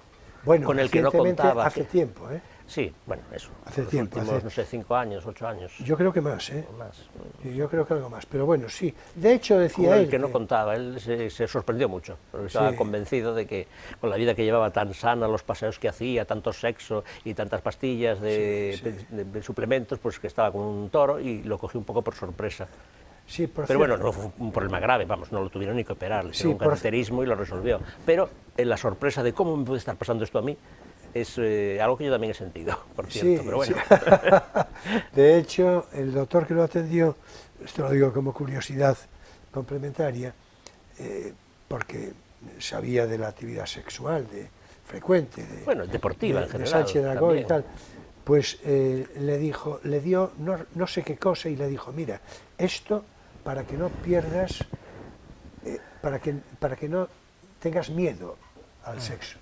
Bueno,
con el que no
recientemente,
contaba.
hace tiempo, ¿eh?
Sí, bueno, eso.
Hace
los
tiempo,
últimos,
hace-
no sé, 5 años, 8 años.
Yo creo que más, ¿eh?
o más.
Sí, yo creo que algo más, pero bueno, sí. De hecho, decía
Con
él
el que no contaba, él se sorprendió mucho, porque
Sí.
estaba convencido de que con la vida que llevaba tan sana, los paseos que hacía, tanto sexo y tantas pastillas de suplementos, pues que estaba como un toro y lo cogió un poco por sorpresa.
sí, por
Pero bueno,
cierto,
no fue un problema grave, vamos, no lo tuvieron ni que operar, le
Sí,
hicieron un
por-
cateterismo y lo resolvió. Pero la sorpresa de cómo me puede estar pasando esto a mí es algo que yo también he sentido, por cierto,
sí,
pero bueno.
sí. De hecho, el doctor que lo atendió, esto lo digo como curiosidad complementaria, porque sabía de la actividad sexual frecuente
Bueno, deportiva en
de
general.
Sánchez Dragó y
también.
tal, pues le dio no sé qué cosa y le dijo, mira, esto para que no pierdas, para que no tengas miedo al sexo.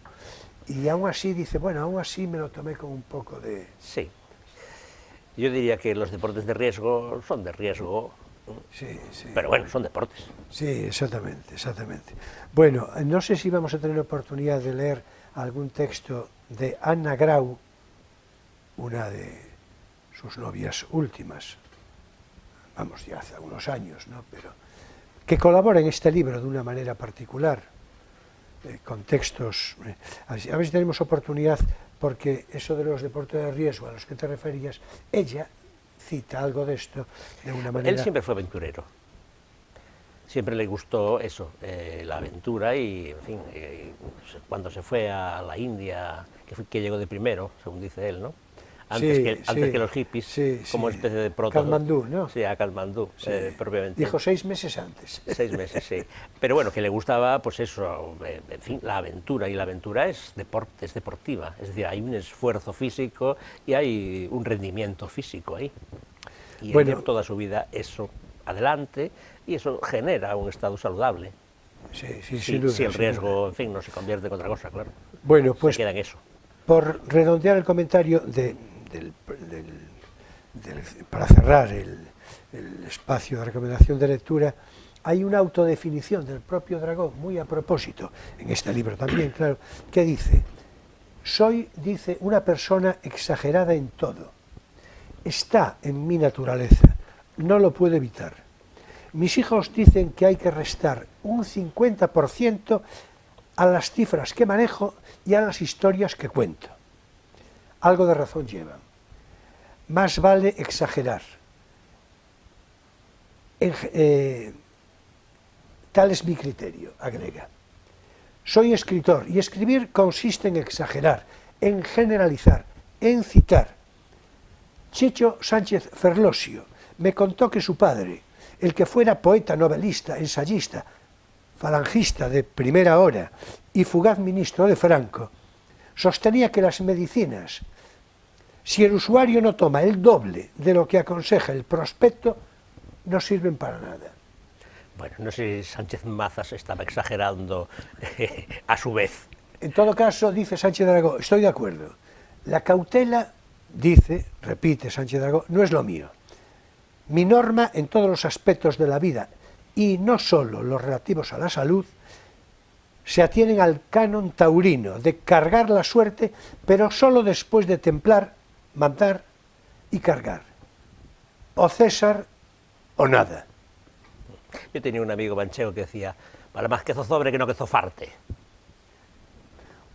Y aún así dice, bueno, aún así me lo tomé con un poco de...
Sí. Yo diría que los deportes de riesgo son de riesgo,
Sí, sí.
pero bueno, son deportes.
Sí, exactamente, exactamente. Bueno, no sé si vamos a tener oportunidad de leer algún texto de Anna Grau, una de sus novias últimas, vamos, ya hace algunos años, ¿no? Pero que colabora en este libro de una manera particular, con textos. A ver si tenemos oportunidad, porque eso de los deportes de riesgo a los que te referías, ella cita algo de esto de una manera...
Él siempre fue aventurero. Siempre le gustó eso, la aventura y, en fin, cuando se fue a la India, que llegó de primero, según dice él, ¿no? Antes,
Sí,
antes
sí,
que los hippies,
sí,
como
sí.
especie de proto...
Katmandú, ¿no?
Sí, a Katmandú, propiamente.
Dijo 6 meses antes.
6 meses, sí. Pero bueno, que le gustaba, pues eso, en fin, la aventura, y la aventura es deporte, es deportiva, es decir, hay un esfuerzo físico y hay un rendimiento físico ahí. Y
Bueno.
él lleva toda su vida eso adelante, y eso genera un estado saludable.
Sí, sí,
Si,
sin duda,
si el
sin
riesgo,
duda.
en fin, no se convierte en otra cosa, claro.
Bueno, pues
Se queda en eso.
por redondear el comentario para cerrar el espacio de recomendación de lectura, hay una autodefinición del propio Dragó, muy a propósito, en este libro también, claro, que dice: soy, dice, una persona exagerada en todo. Está en mi naturaleza, no lo puedo evitar. Mis hijos dicen que hay que restar un 50% a las cifras que manejo y a las historias que cuento. Algo de razón llevan. Más vale exagerar. Tal es mi criterio, agrega. Soy escritor y escribir consiste en exagerar, en generalizar, en citar. Chicho Sánchez Ferlosio me contó que su padre, el que fuera poeta, novelista, ensayista, falangista de primera hora y fugaz ministro de Franco, sostenía que las medicinas, si el usuario no toma el doble de lo que aconseja el prospecto, no sirven para nada.
Bueno, no sé si Sánchez Mazas estaba exagerando a su vez.
En todo caso, dice Sánchez Dragó, estoy de acuerdo. La cautela, dice, repite Sánchez Dragó, no es lo mío. Mi norma en todos los aspectos de la vida, y no solo los relativos a la salud, se atienen al canon taurino de cargar la suerte, pero solo después de templar, mandar y cargar. O César o nada.
Yo tenía un amigo manchego que decía: vale más que zozobre que no que zofarte.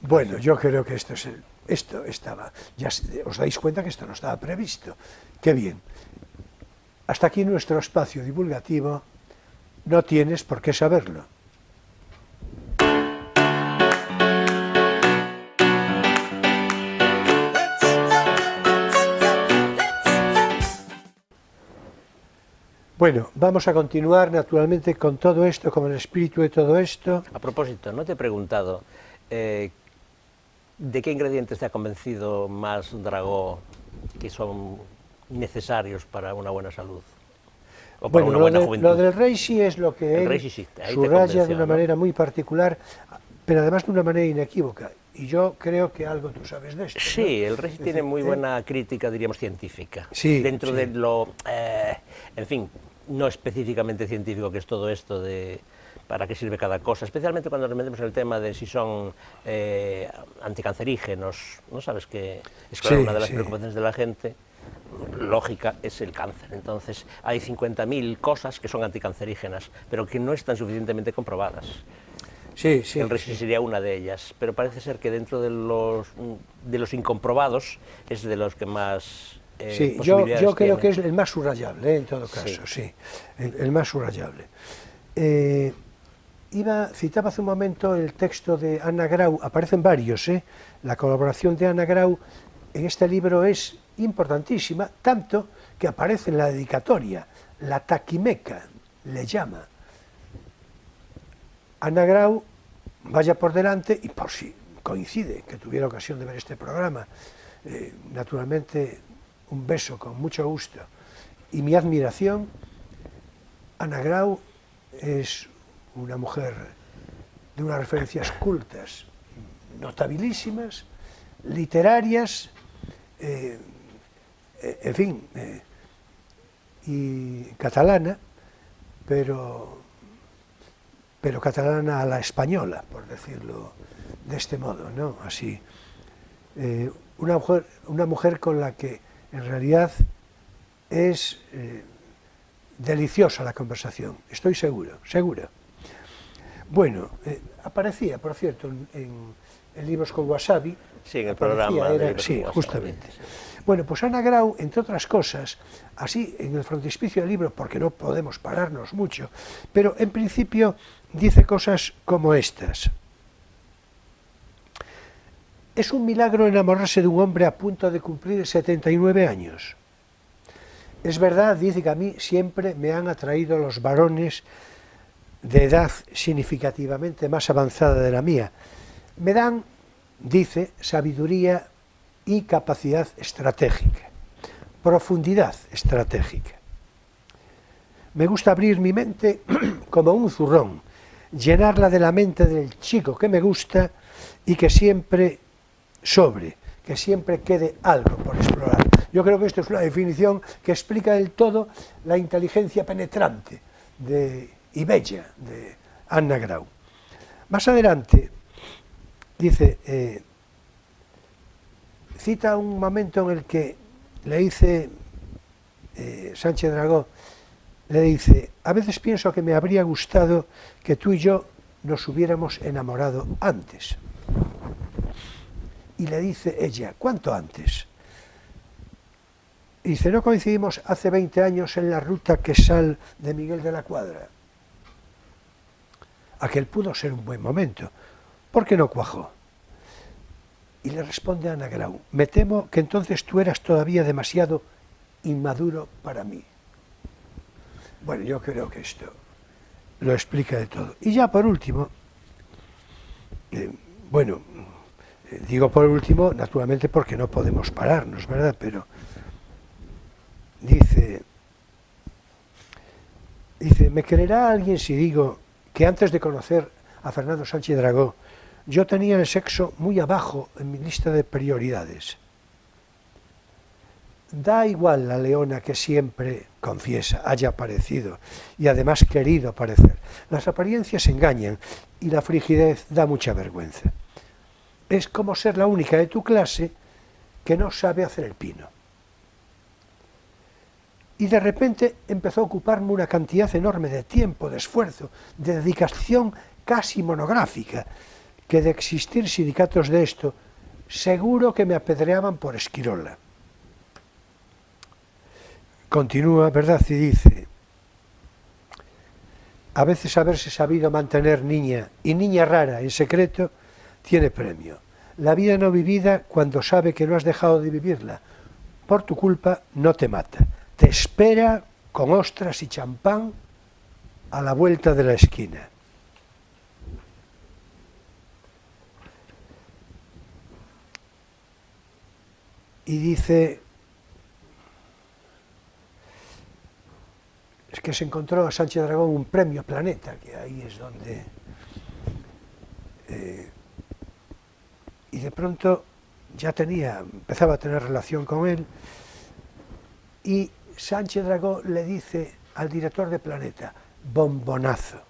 Bueno, yo creo que esto estaba, ya os dais cuenta que esto no estaba previsto. Qué bien. Hasta aquí nuestro espacio divulgativo. No tienes por qué saberlo. Bueno, vamos a continuar naturalmente con todo esto, con el espíritu de todo esto.
A propósito, no te he preguntado ¿de qué ingredientes te ha convencido más Dragó que son necesarios para una buena salud? O para una buena juventud.
Lo del Reishi es lo que él subraya de una manera muy particular, pero además de una manera inequívoca. Y yo creo que algo tú sabes de esto.
Sí,
¿no?
el Reishi tiene muy buena crítica, diríamos, científica.
Sí,
dentro
sí.
de lo, en fin, no específicamente científico, que es todo esto de para qué sirve cada cosa, especialmente cuando nos metemos en el tema de si son anticancerígenos, ¿no? Sabes que es claro, una de las preocupaciones de la gente, lógica, es el cáncer. Entonces hay 50.000 cosas que son anticancerígenas, pero que no están suficientemente comprobadas.
Sí, sí.
El Reishi sería una de ellas, pero parece ser que dentro de los incomprobados es de los que más
sí, yo creo que es el más subrayable, en todo caso, sí, el más subrayable. Citaba hace un momento el texto de Ana Grau, aparecen varios, la colaboración de Ana Grau en este libro es importantísima, tanto que aparece en la dedicatoria, la taquimeca le llama. Ana Grau, vaya por delante, y por si coincide que tuviera ocasión de ver este programa, naturalmente un beso con mucho gusto y mi admiración. Ana Grau es una mujer de unas referencias cultas notabilísimas, literarias, en fin, y catalana, pero catalana a la española, por decirlo de este modo, ¿no? Así, una mujer con la que en realidad es deliciosa la conversación, estoy seguro. Bueno, aparecía, por cierto, en Libros con Wasabi.
Sí, en el programa.
Sí, justamente. Bueno, pues Ana Grau, entre otras cosas, así en el frontispicio del libro, porque no podemos pararnos mucho, pero en principio dice cosas como estas. Es un milagro enamorarse de un hombre a punto de cumplir 79 años. Es verdad, dice, que a mí siempre me han atraído los varones de edad significativamente más avanzada de la mía. Me dan, dice, sabiduría y capacidad estratégica, profundidad estratégica. Me gusta abrir mi mente como un zurrón, llenarla de la mente del chico que me gusta y que siempre sobre, que siempre quede algo por explorar. Yo creo que esto es una definición que explica del todo la inteligencia penetrante y bella de Anna Grau. Más adelante, dice, cita un momento en el que le dice Sánchez Dragó, le dice, a veces pienso que me habría gustado que tú y yo nos hubiéramos enamorado antes. Y le dice ella, ¿cuánto antes? Y dice, ¿no coincidimos hace 20 años en la ruta Quesal de Miguel de la Cuadra? Aquel pudo ser un buen momento. ¿Por qué no cuajó? Y le responde Anna Grau, me temo que entonces tú eras todavía demasiado inmaduro para mí. Bueno, yo creo que esto lo explica de todo. Y ya por último, digo por último, naturalmente porque no podemos pararnos, ¿verdad? Pero dice, ¿me creerá alguien si digo que antes de conocer a Fernando Sánchez Dragó, yo tenía el sexo muy abajo en mi lista de prioridades? Da igual la leona que siempre, confiesa, haya parecido y además querido parecer. Las apariencias engañan y la frigidez da mucha vergüenza. Es como ser la única de tu clase que no sabe hacer el pino. Y de repente empezó a ocuparme una cantidad enorme de tiempo, de esfuerzo, de dedicación casi monográfica, que de existir sindicatos de esto, seguro que me apedreaban por esquirola. Continúa, ¿verdad? Y dice, a veces haberse sabido mantener niña y niña rara en secreto tiene premio. La vida no vivida, cuando sabe que no has dejado de vivirla, por tu culpa no te mata. Te espera con ostras y champán a la vuelta de la esquina. Y dice, es que se encontró a Sánchez Dragó un premio Planeta, que ahí es donde... y de pronto ya empezaba a tener relación con él, y Sánchez Dragó le dice al director de Planeta, bombonazo,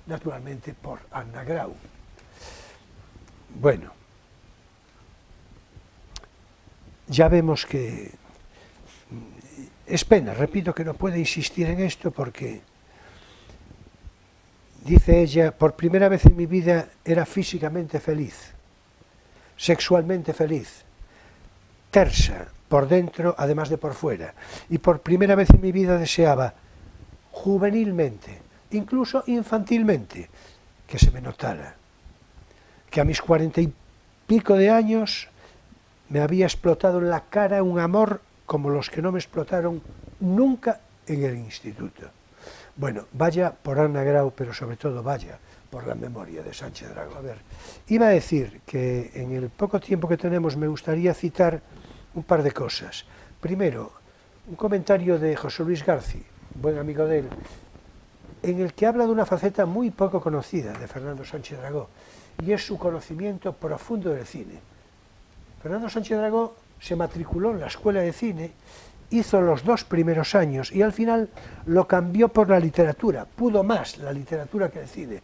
naturalmente por Anna Grau. Bueno, ya vemos que es pena, repito que no puede insistir en esto porque, dice ella, por primera vez en mi vida era físicamente feliz, sexualmente feliz, tersa por dentro además de por fuera, y por primera vez en mi vida deseaba juvenilmente, incluso infantilmente, que se me notara, que a mis 40 y pico de años me había explotado en la cara un amor como los que no me explotaron nunca en el instituto. Bueno, vaya por Anna Grau, pero sobre todo vaya por la memoria de Sánchez Dragó. A ver, iba a decir que en el poco tiempo que tenemos me gustaría citar un par de cosas. Primero, un comentario de José Luis García, buen amigo de él, en el que habla de una faceta muy poco conocida de Fernando Sánchez Dragó, y es su conocimiento profundo del cine. Fernando Sánchez Dragó se matriculó en la Escuela de Cine, hizo los 2 primeros años y al final lo cambió por la literatura, pudo más la literatura que el cine.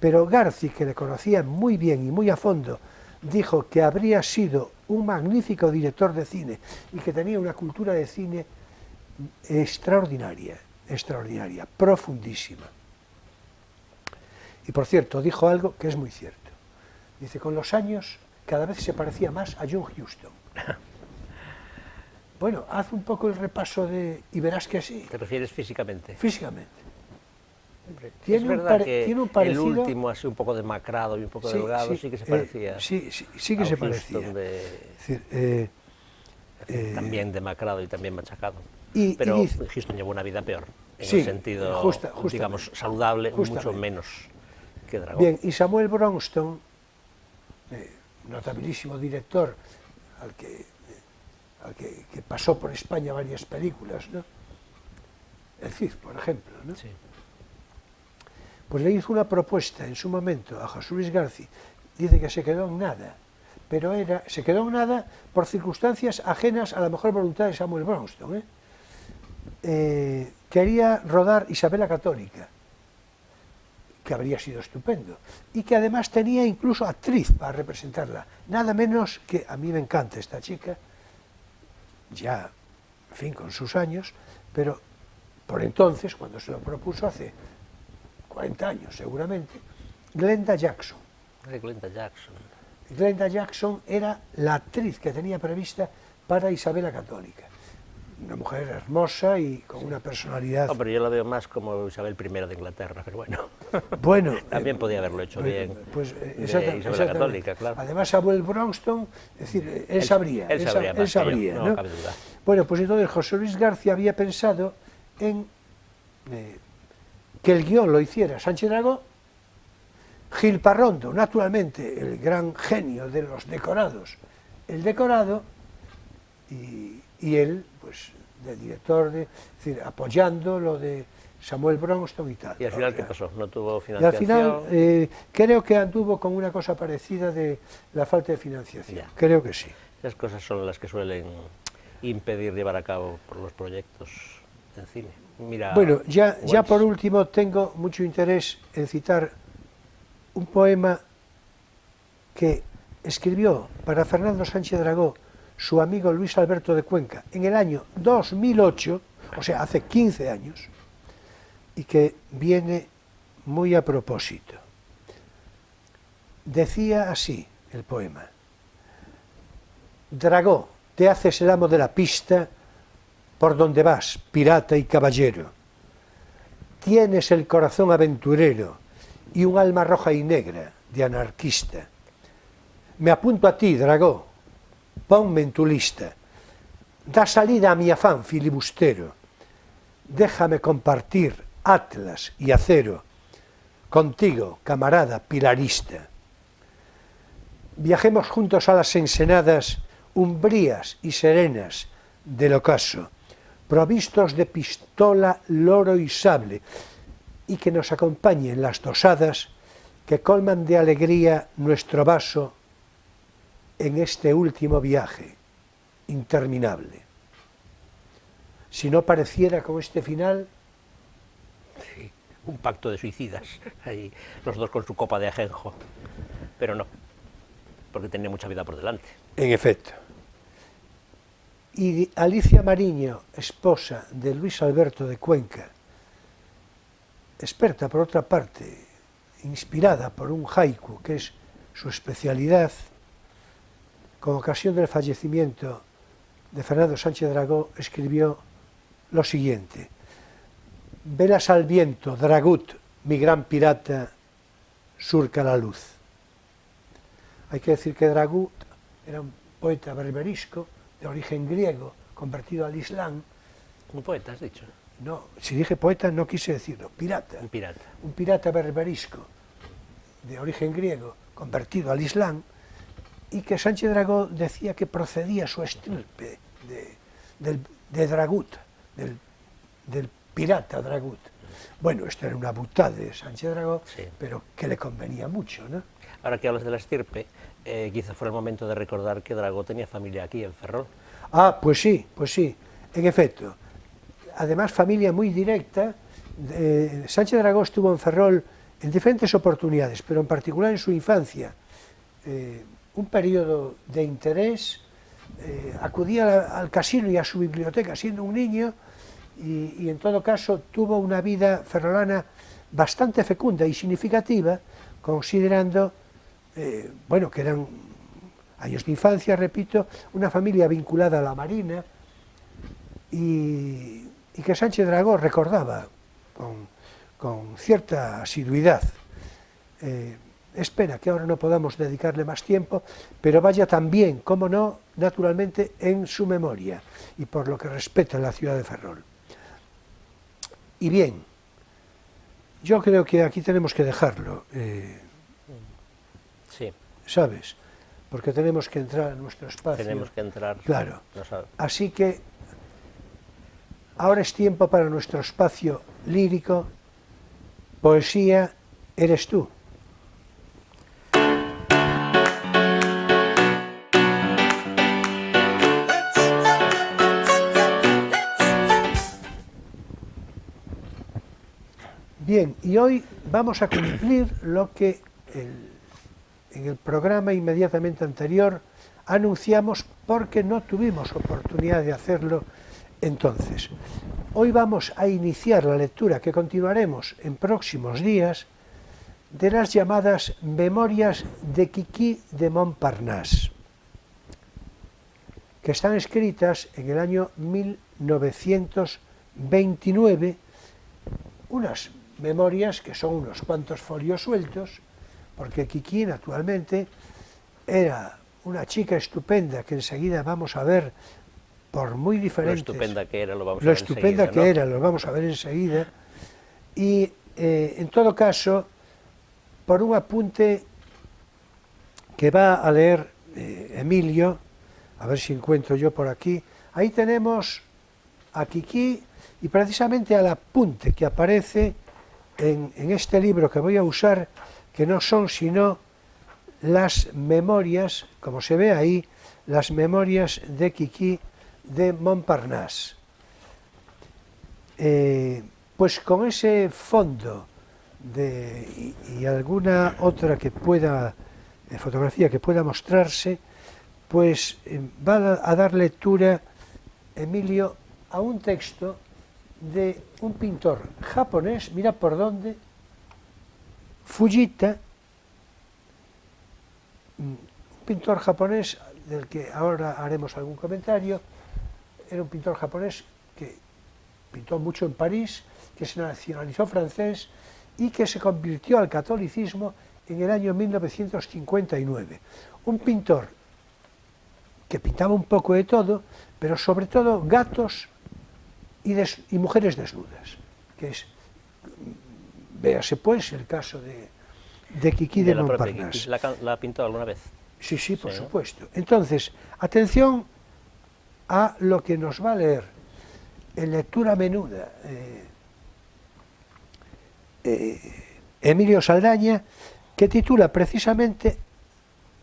Pero García, que le conocía muy bien y muy a fondo, dijo que habría sido un magnífico director de cine y que tenía una cultura de cine extraordinaria, profundísima. Y por cierto, dijo algo que es muy cierto. Dice, con los años cada vez se parecía más a John Huston. Bueno, haz un poco el repaso y verás que sí.
¿Te refieres físicamente?
Físicamente.
Es verdad que
tiene un parecido,
el último, así un poco demacrado y un poco delgado, sí que se parecía.
Sí que se parecía.
También demacrado y también machacado. Pero Huston llevó una vida peor, en el sentido, digamos, saludable, mucho menos que Dragó.
Bien, y Samuel Bronston, notabilísimo director, al que pasó por España varias películas, ¿no? El Cid, por ejemplo, ¿no?
Sí.
Pues le hizo una propuesta en su momento a José Luis García, dice que se quedó en nada, pero se quedó en nada por circunstancias ajenas a la mejor voluntad de Samuel Bronston. Quería rodar Isabel la Católica, que habría sido estupendo, y que además tenía incluso actriz para representarla, nada menos que, a mí me encanta esta chica, ya, en fin, con sus años, pero por entonces, cuando se lo propuso hace 40 años seguramente, Glenda Jackson.
Glenda Jackson.
Glenda Jackson era la actriz que tenía prevista para Isabel la Católica. Una mujer hermosa y con una personalidad...
No, pero yo la veo más como Isabel I de Inglaterra, pero bueno.
Bueno,
también podía haberlo hecho bien.
Pues,
Isabel la Católica, claro.
Además, Samuel Bronston, es decir, él sabría.
Él sabría,
¿no?
No cabe duda.
Bueno, pues entonces José Luis García había pensado en que el guión lo hiciera Sánchez Dragó, Gil Parrondo, naturalmente, el gran genio de los decorados, el decorado, y él, pues, de director, es decir, apoyando lo de Samuel Bronston y tal.
¿Y al final qué pasó? ¿No tuvo
Y al
financiación?
final, creo que anduvo con una cosa parecida de la falta de financiación,
Ya.
creo que sí.
Esas cosas son las que suelen impedir llevar a cabo por los proyectos en cine. Mira,
Bueno, ya
Wells.
por último tengo mucho interés en citar un poema que escribió para Fernando Sánchez Dragó su amigo Luis Alberto de Cuenca en el año 2008, o sea, hace 15 años, y que viene muy a propósito. Decía así el poema: Dragó, te haces el amo de la pista por donde vas, pirata y caballero. Tienes el corazón aventurero y un alma roja y negra de anarquista. Me apunto a ti, Dragó, ponme en tu lista. Da salida a mi afán filibustero. Déjame compartir atlas y acero contigo, camarada pilarista. Viajemos juntos a las ensenadas umbrías y serenas del ocaso, provistos de pistola, loro y sable, y que nos acompañen las dosadas que colman de alegría nuestro vaso en este último viaje interminable. Si no pareciera con este final...
Sí, un pacto de suicidas, ahí, los dos con su copa de ajenjo, pero no, porque tenía mucha vida por delante.
En efecto. Y Alicia Mariño, esposa de Luis Alberto de Cuenca, experta por otra parte, inspirada por un haiku, que es su especialidad, con ocasión del fallecimiento de Fernando Sánchez Dragó, escribió lo siguiente: velas al viento, Dragut, mi gran pirata, surca la luz. Hay que decir que Dragut era un poeta berberisco, de origen griego, convertido al Islam.
Un poeta, has dicho.
No, si dije poeta no quise decirlo, pirata.
Un pirata.
Un pirata berberisco, de origen griego, convertido al Islam, y que Sánchez Dragó decía que procedía su estirpe de Dragut, del pirata Dragut. Bueno, esto era una butad de Sánchez Dragó,
Sí.
pero que le convenía mucho, ¿no?
Ahora que hablas de la estirpe, quizá fuera el momento de recordar que Dragó tenía familia aquí en Ferrol.
Ah, pues sí, en efecto. Además, familia muy directa. Sánchez Dragó estuvo en Ferrol en diferentes oportunidades, pero en particular en su infancia. Un periodo de interés, acudía al casino y a su biblioteca siendo un niño, y en todo caso tuvo una vida ferrolana bastante fecunda y significativa, considerando, bueno, que eran años de infancia, repito, una familia vinculada a la Marina, y que Sánchez Dragó recordaba con cierta asiduidad. Es pena que ahora no podamos dedicarle más tiempo, pero vaya también, como no, naturalmente, en su memoria, y por lo que respecta a la ciudad de Ferrol. Y bien, yo creo que aquí tenemos que dejarlo,
Sí,
¿sabes? Porque tenemos que entrar a nuestro espacio.
tenemos que entrar.
Claro.
No sabe.
Así que ahora es tiempo para nuestro espacio lírico. Poesía eres tú. Bien, y hoy vamos a cumplir lo que en el programa inmediatamente anterior anunciamos porque no tuvimos oportunidad de hacerlo entonces. Hoy vamos a iniciar la lectura que continuaremos en próximos días de las llamadas Memorias de Quiquí de Montparnasse, que están escritas en el año 1929, unas memorias que son unos cuantos folios sueltos, porque Quiquí naturalmente era una chica estupenda que enseguida vamos a ver por muy diferentes...
Lo estupenda que era, lo vamos a
lo
ver
estupenda
enseguida,
que
¿no?
era, lo vamos a ver enseguida. Y en todo caso, por un apunte que va a leer Emilio, a ver si encuentro yo por aquí, ahí tenemos a Quiquí y precisamente al apunte que aparece en este libro que voy a usar, que no son sino las memorias, como se ve ahí, las memorias de Quiquí de Montparnasse. Pues con ese fondo y alguna otra que pueda, fotografía que pueda mostrarse, pues va a dar lectura Emilio a un texto de un pintor japonés, mira por dónde, Fujita, un pintor japonés del que ahora haremos algún comentario. Era un pintor japonés que pintó mucho en París, que se nacionalizó francés y que se convirtió al catolicismo en el año 1959. Un pintor que pintaba un poco de todo, pero sobre todo gatos y mujeres desnudas, que es, véase pues el caso de Quiquí de Montparnasse.
¿La ha pintado alguna vez?
Sí, sí, por
Sí, ¿no?
supuesto. Entonces, atención a lo que nos va a leer en lectura menuda Emilio Saldaña, que titula precisamente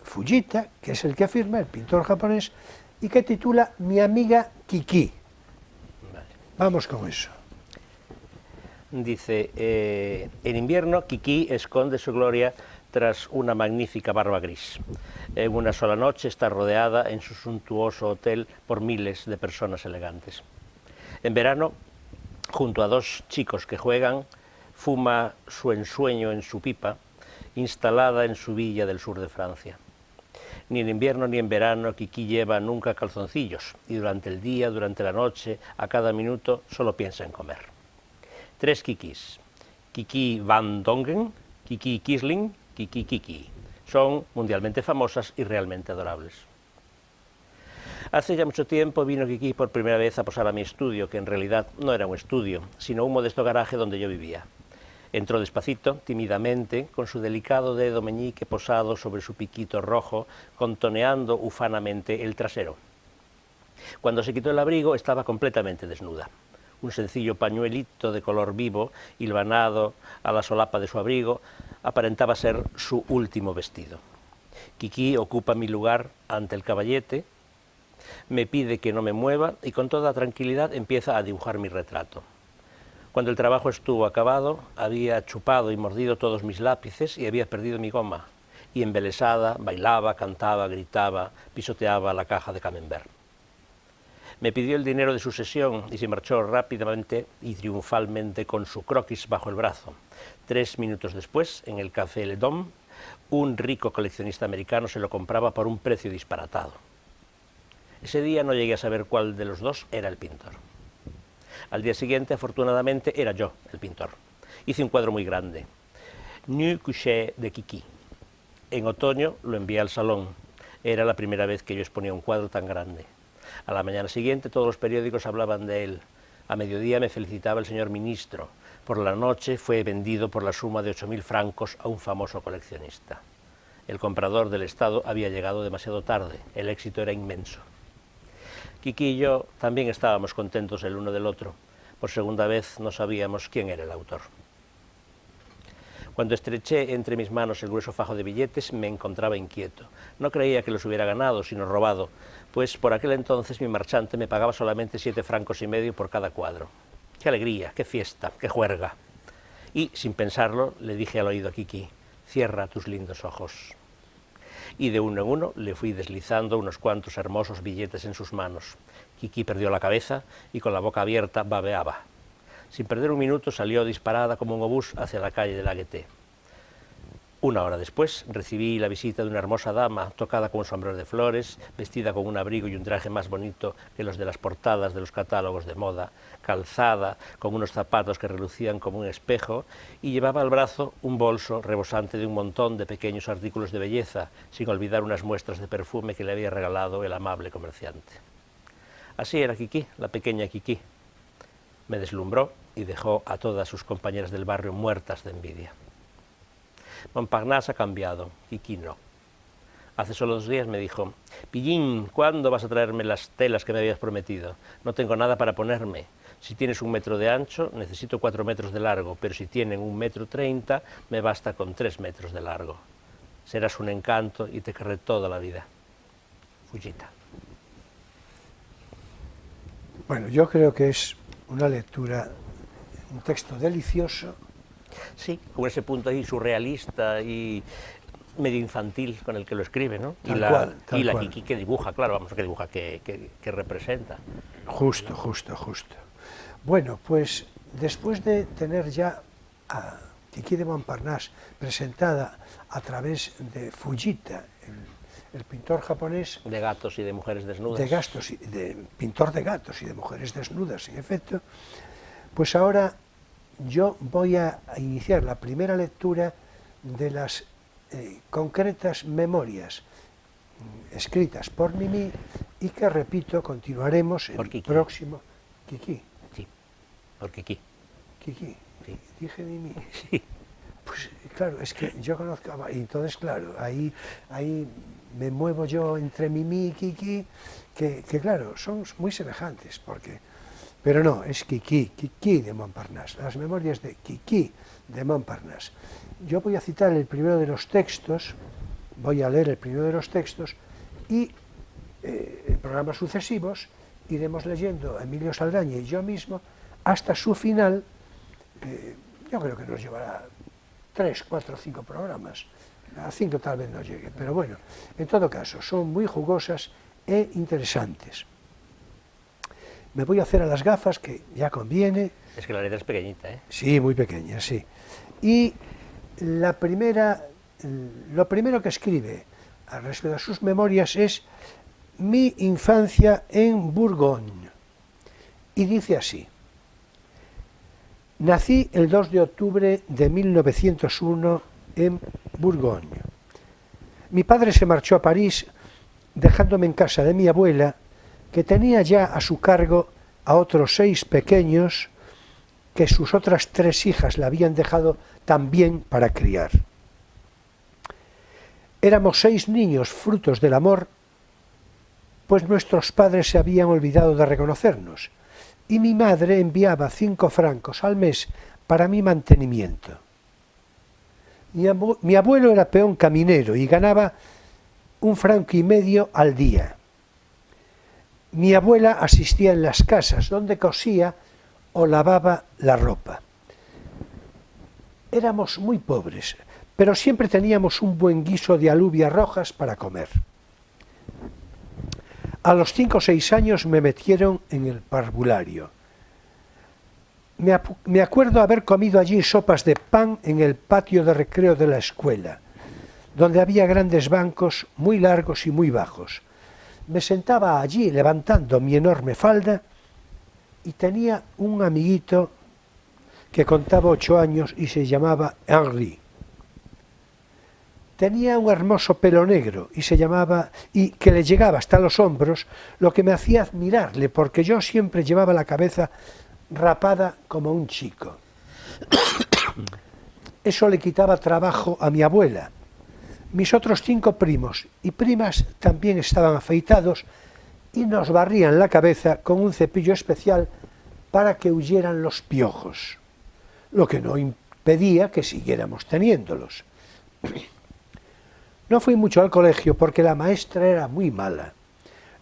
Fujita, que es el que afirma, el pintor japonés, y que titula Mi amiga Quiquí.
Vale.
Vamos con eso.
Dice, en invierno Quiquí esconde su gloria tras una magnífica barba gris. En una sola noche está rodeada en su suntuoso hotel por miles de personas elegantes. En verano, junto a dos chicos que juegan, fuma su ensueño en su pipa, instalada en su villa del sur de Francia. Ni en invierno ni en verano Quiquí lleva nunca calzoncillos, y durante el día, durante la noche, a cada minuto, solo piensa en comer. 3 Quiquís: Quiquí Van Dongen, Quiquí Quisling, Quiquí Quiquí. Son mundialmente famosas y realmente adorables. Hace ya mucho tiempo vino Quiquí por primera vez a posar a mi estudio, que en realidad no era un estudio, sino un modesto garaje donde yo vivía. Entró despacito, tímidamente, con su delicado dedo meñique posado sobre su piquito rojo, contoneando ufanamente el trasero. Cuando se quitó el abrigo estaba completamente desnuda. Un sencillo pañuelito de color vivo, hilvanado a la solapa de su abrigo, aparentaba ser su último vestido. Quiquí ocupa mi lugar ante el caballete, me pide que no me mueva y con toda tranquilidad empieza a dibujar mi retrato. Cuando el trabajo estuvo acabado, había chupado y mordido todos mis lápices y había perdido mi goma. Y embelesada, bailaba, cantaba, gritaba, pisoteaba la caja de Camembert. Me pidió el dinero de su sesión y se marchó rápidamente y triunfalmente con su croquis bajo el brazo. 3 minutos después, en el Café Le Dôme, un rico coleccionista americano se lo compraba por un precio disparatado. Ese día no llegué a saber cuál de los dos era el pintor. Al día siguiente, afortunadamente, era yo el pintor. Hice un cuadro muy grande, Nu couché de Quiquí. En otoño lo envié al salón. Era la primera vez que yo exponía un cuadro tan grande. A la mañana siguiente todos los periódicos hablaban de él. A mediodía me felicitaba el señor ministro. Por la noche fue vendido por la suma de 8.000 francos a un famoso coleccionista. El comprador del Estado había llegado demasiado tarde. El éxito era inmenso. Quiquí y yo también estábamos contentos el uno del otro. Por segunda vez no sabíamos quién era el autor. Cuando estreché entre mis manos el grueso fajo de billetes, me encontraba inquieto. No creía que los hubiera ganado, sino robado, pues por aquel entonces mi marchante me pagaba solamente 7,5 francos por cada cuadro. ¡Qué alegría, qué fiesta, qué juerga! y, sin pensarlo, le dije al oído a Kiki: cierra tus lindos ojos. Y de uno en uno le fui deslizando unos cuantos hermosos billetes en sus manos. Kiki perdió la cabeza y con la boca abierta babeaba. Sin perder un minuto salió disparada como un obús hacia la calle de la Gueté. Una hora después recibí la visita de una hermosa dama, tocada con un sombrero de flores, vestida con un abrigo y un traje más bonito que los de las portadas de los catálogos de moda, calzada, con unos zapatos que relucían como un espejo, y llevaba al brazo un bolso rebosante de un montón de pequeños artículos de belleza, sin olvidar unas muestras de perfume que le había regalado el amable comerciante. Así era Kiki, la pequeña Kiki. Me deslumbró y dejó a todas sus compañeras del barrio muertas de envidia. Montparnasse ha cambiado, Kiki no. Hace solo 2 días me dijo: Pillín, ¿cuándo vas a traerme las telas que me habías prometido? No tengo nada para ponerme. Si tienes 1 metro de ancho, necesito 4 metros de largo, pero si tienen 1,30 m, me basta con 3 metros de largo. Serás un encanto y te querré toda la vida. Fujita.
Bueno, yo creo que es una lectura, un texto delicioso.
Sí, con ese punto ahí surrealista y medio infantil con el que lo escribe, ¿no?
Tal
y la
cual.
Kiki que dibuja, claro, vamos, que dibuja, que representa.
Justo. Bueno, pues después de tener ya a Kiki de Montparnasse presentada a través de Fujita, el pintor japonés,
De gatos y de mujeres desnudas.
pintor de gatos y de mujeres desnudas, en efecto, pues ahora yo voy a iniciar la primera lectura de las concretas memorias escritas por Mimi y que, repito, continuaremos el próximo... Kiki.
Sí, por Kiki.
Kiki.
Sí.
Dije Mimi.
Sí.
Pues claro, es que yo conozco, y entonces claro, ahí me muevo yo entre Mimi y Kiki, que claro, son muy semejantes, pero no, es Kiki de Montparnasse, las memorias de Kiki de Montparnasse. Yo voy a citar el primero de los textos, voy a leer el primero de los textos, y en programas sucesivos iremos leyendo a Emilio Saldaña y yo mismo hasta su final. Yo creo que nos llevará 3, 4, 5 programas, a 5 tal vez no llegue, pero bueno, en todo caso, son muy jugosas e interesantes. Me voy a hacer a las gafas, que ya conviene.
Es que la letra es pequeñita, ¿eh?
Sí, muy pequeña, sí. Y lo primero que escribe respecto a sus memorias es mi infancia en Bourgogne. Y dice así: nací el 2 de octubre de 1901 en Bourgogne. Mi padre se marchó a París dejándome en casa de mi abuela, que tenía ya a su cargo a otros 6 pequeños que sus otras 3 hijas le habían dejado también para criar. Éramos 6 niños frutos del amor, pues nuestros padres se habían olvidado de reconocernos, y mi madre enviaba 5 francos al mes para mi mantenimiento. Mi abuelo era peón caminero y ganaba 1,5 francos al día. Mi abuela asistía en las casas donde cosía o lavaba la ropa. Éramos muy pobres, pero siempre teníamos un buen guiso de alubias rojas para comer. A los 5 o 6 años me metieron en el parvulario. Me acuerdo haber comido allí sopas de pan en el patio de recreo de la escuela, donde había grandes bancos muy largos y muy bajos. Me sentaba allí levantando mi enorme falda y tenía un amiguito que contaba 8 años y se llamaba Henri. Tenía un hermoso pelo negro y que le llegaba hasta los hombros, lo que me hacía admirarle, porque yo siempre llevaba la cabeza rapada como un chico. Eso le quitaba trabajo a mi abuela. Mis otros 5 primos y primas también estaban afeitados y nos barrían la cabeza con un cepillo especial para que huyeran los piojos, lo que no impedía que siguiéramos teniéndolos. No fui mucho al colegio porque la maestra era muy mala.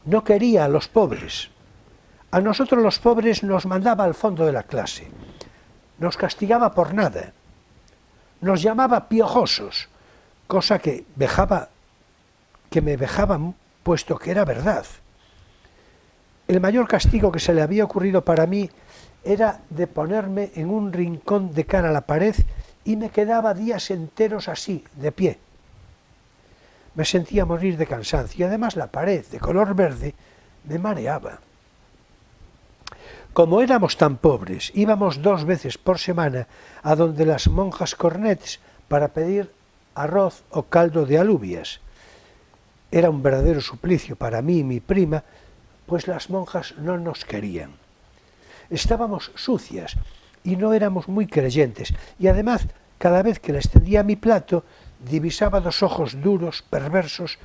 No quería a los pobres. A nosotros los pobres nos mandaba al fondo de la clase. Nos castigaba por nada. nos llamaba piojosos, cosa que me vejaba puesto que era verdad. El mayor castigo que se le había ocurrido para mí era de ponerme en un rincón de cara a la pared y me quedaba días enteros así, de pie. Me sentía morir de cansancio y además la pared, de color verde, me mareaba. Como éramos tan pobres, íbamos 2 veces por semana a donde las monjas Cornets para pedir arroz o caldo de alubias. Era un verdadero suplicio para mí y mi prima, pues las monjas no nos querían. Estábamos sucias y no éramos muy creyentes, y además, cada vez que les tendía mi plato, divisaba 2 ojos duros, perversos,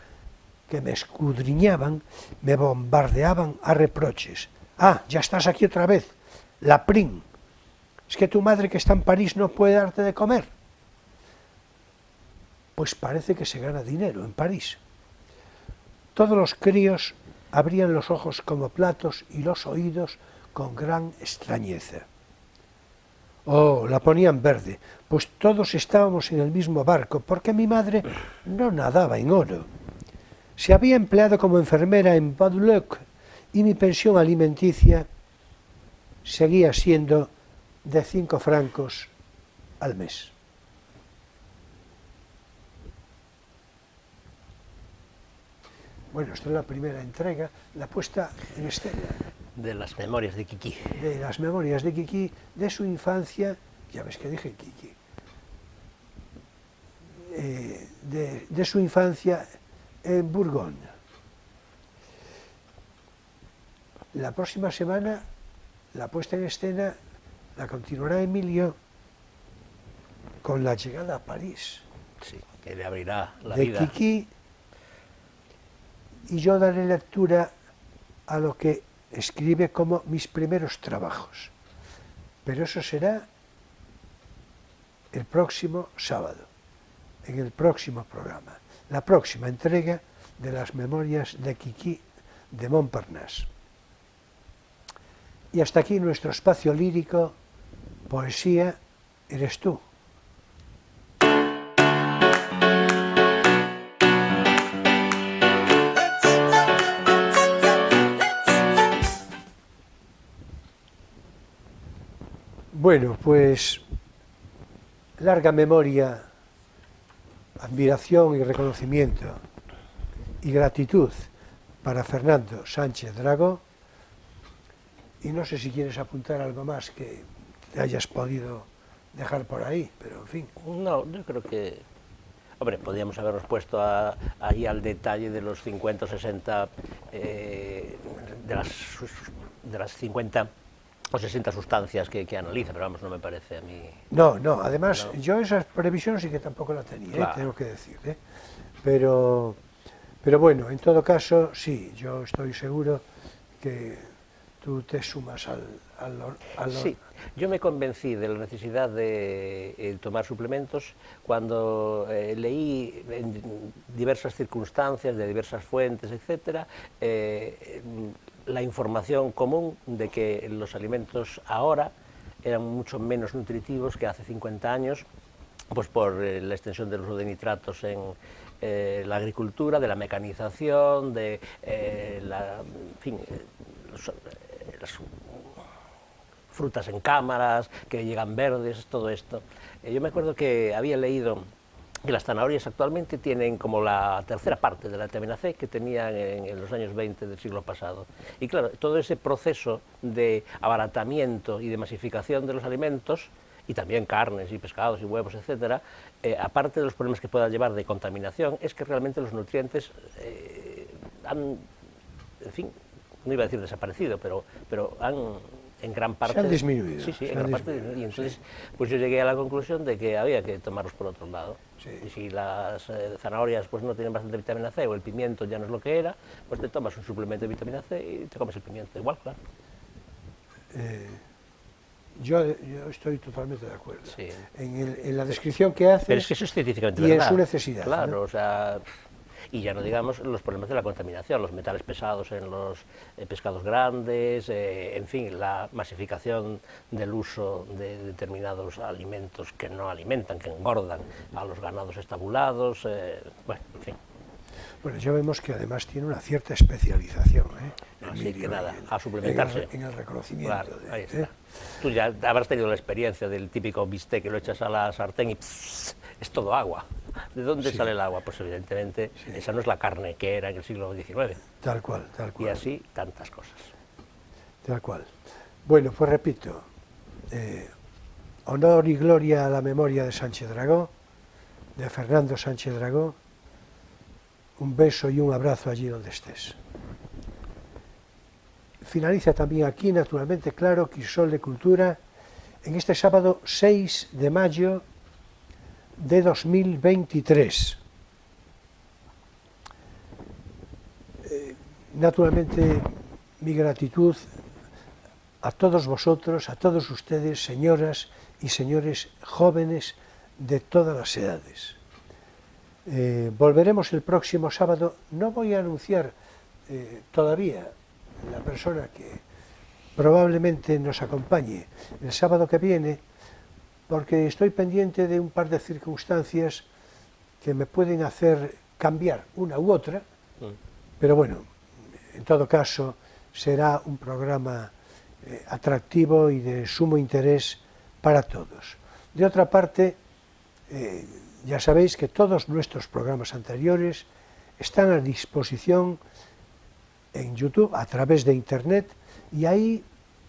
que me escudriñaban, me bombardeaban a reproches. «Ah, ya estás aquí otra vez, la prim. ¿Es que tu madre que está en París no puede darte de comer?» Pues parece que se gana dinero en París. Todos los críos abrían los ojos como platos y los oídos con gran extrañeza. Oh, la ponían verde, pues todos estábamos en el mismo barco, porque mi madre no nadaba en oro. Se había empleado como enfermera en Baudeloc y mi pensión alimenticia seguía siendo de 5 francos al mes. Bueno, esta es la primera entrega, la puesta en escena
De las memorias de Kiki.
de las memorias de Kiki, de su infancia, ya ves que dije Kiki, de su infancia en Bourgogne. La próxima semana, la puesta en escena la continuará Emilio con la llegada a París
Sí, que le abrirá la
de
vida.
Kiki, y yo daré lectura a lo que escribe como mis primeros trabajos. Pero eso será el próximo sábado, en el próximo programa, la próxima entrega de las memorias de Kiki de Montparnasse. Y hasta aquí nuestro espacio lírico, Poesía eres tú. Bueno, pues larga memoria, admiración y reconocimiento y gratitud para Fernando Sánchez Dragó, y no sé si quieres apuntar algo más que te hayas podido dejar por ahí, pero en fin.
No, yo creo que... Hombre, podríamos habernos puesto ahí al detalle de los 50 o 60, de las 50 o 60 sustancias que analiza, pero vamos, no me parece a mí...
No, además
No.
yo esa previsión sí que tampoco la tenía,
Claro.
tengo que decir, pero bueno, en todo caso, sí, yo estoy seguro que tú te sumas al
Sí, yo me convencí de la necesidad de tomar suplementos cuando leí en diversas circunstancias, de diversas fuentes, etcétera, la información común de que los alimentos ahora eran mucho menos nutritivos que hace 50 años, pues por la extensión del uso de nitratos en la agricultura, de la mecanización, de las frutas en cámaras, que llegan verdes, todo esto. Yo me acuerdo que había leído que las zanahorias actualmente tienen como la tercera parte de la vitamina C que tenían en los años 20 del siglo pasado. Y claro, todo ese proceso de abaratamiento y de masificación de los alimentos, y también carnes y pescados y huevos, etcétera, aparte de los problemas que pueda llevar de contaminación, es que realmente los nutrientes han, en fin, no iba a decir desaparecido, pero han en gran parte...
Se han disminuido.
Sí, en gran parte. Y entonces, pues yo llegué a la conclusión de que había que tomarlos por otro lado.
Sí.
Y si las zanahorias pues no tienen bastante vitamina C o el pimiento ya no es lo que era, pues te tomas un suplemento de vitamina C y te comes el pimiento. Igual, claro.
Yo estoy totalmente de acuerdo.
Sí.
En la descripción que haces
Pero es que eso es científicamente
y
verdad.
en su necesidad.
Claro,
¿no?
o sea... Y ya no digamos los problemas de la contaminación, los metales pesados en los pescados grandes, en fin, la masificación del uso de determinados alimentos que no alimentan, que engordan a los ganados estabulados, bueno, en fin.
Bueno, ya vemos que además tiene una cierta especialización,
Así que nada,
en
a suplementarse.
en el reconocimiento.
Claro, ahí está. Tú ya habrás tenido la experiencia del típico bistec que lo echas a la sartén y es todo agua. ¿De dónde sale el agua? Pues evidentemente esa no es la carne que era en el siglo XIX.
Tal cual, tal cual.
Y así tantas cosas.
Tal cual. Bueno, pues repito, honor y gloria a la memoria de Sánchez Dragó, de Fernando Sánchez Dragó. Un beso y un abrazo allí donde estés. Finaliza también aquí, naturalmente, claro, Crisol de Cultura, en este sábado 6 de mayo de 2023. Naturalmente, mi gratitud a todos vosotros, a todos ustedes, señoras y señores jóvenes de todas las edades. Volveremos el próximo sábado. No voy a anunciar todavía la persona que probablemente nos acompañe el sábado que viene, porque estoy pendiente de un par de circunstancias que me pueden hacer cambiar una u otra, pero bueno, en todo caso será un programa atractivo y de sumo interés para todos. De otra parte, ya sabéis que todos nuestros programas anteriores están a disposición en YouTube a través de Internet y ahí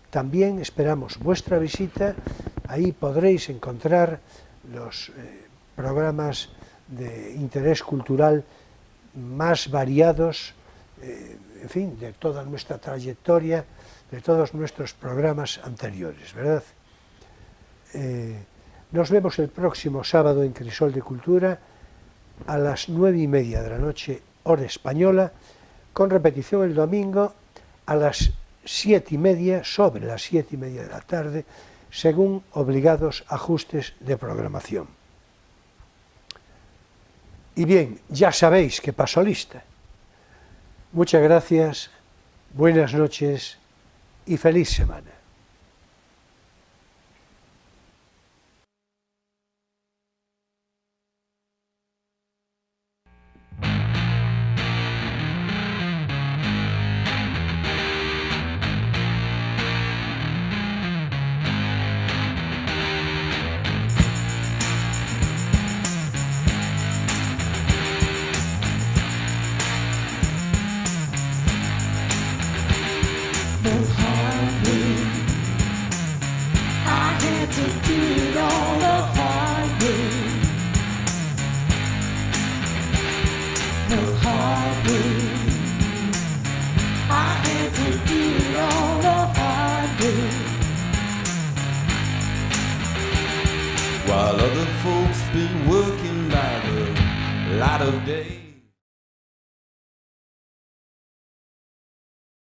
también esperamos vuestra visita. Ahí podréis encontrar los programas de interés cultural más variados, en fin, de toda nuestra trayectoria, de todos nuestros programas anteriores, ¿verdad? Nos vemos el próximo sábado en Crisol de Cultura a las 9:30 de la noche, hora española, con repetición el domingo a las 7:30, sobre las 7:30 de la tarde, según obligados ajustes de programación. Y bien, ya sabéis que paso lista. Muchas gracias, buenas noches y feliz semana.
While other folks been working by the light of day.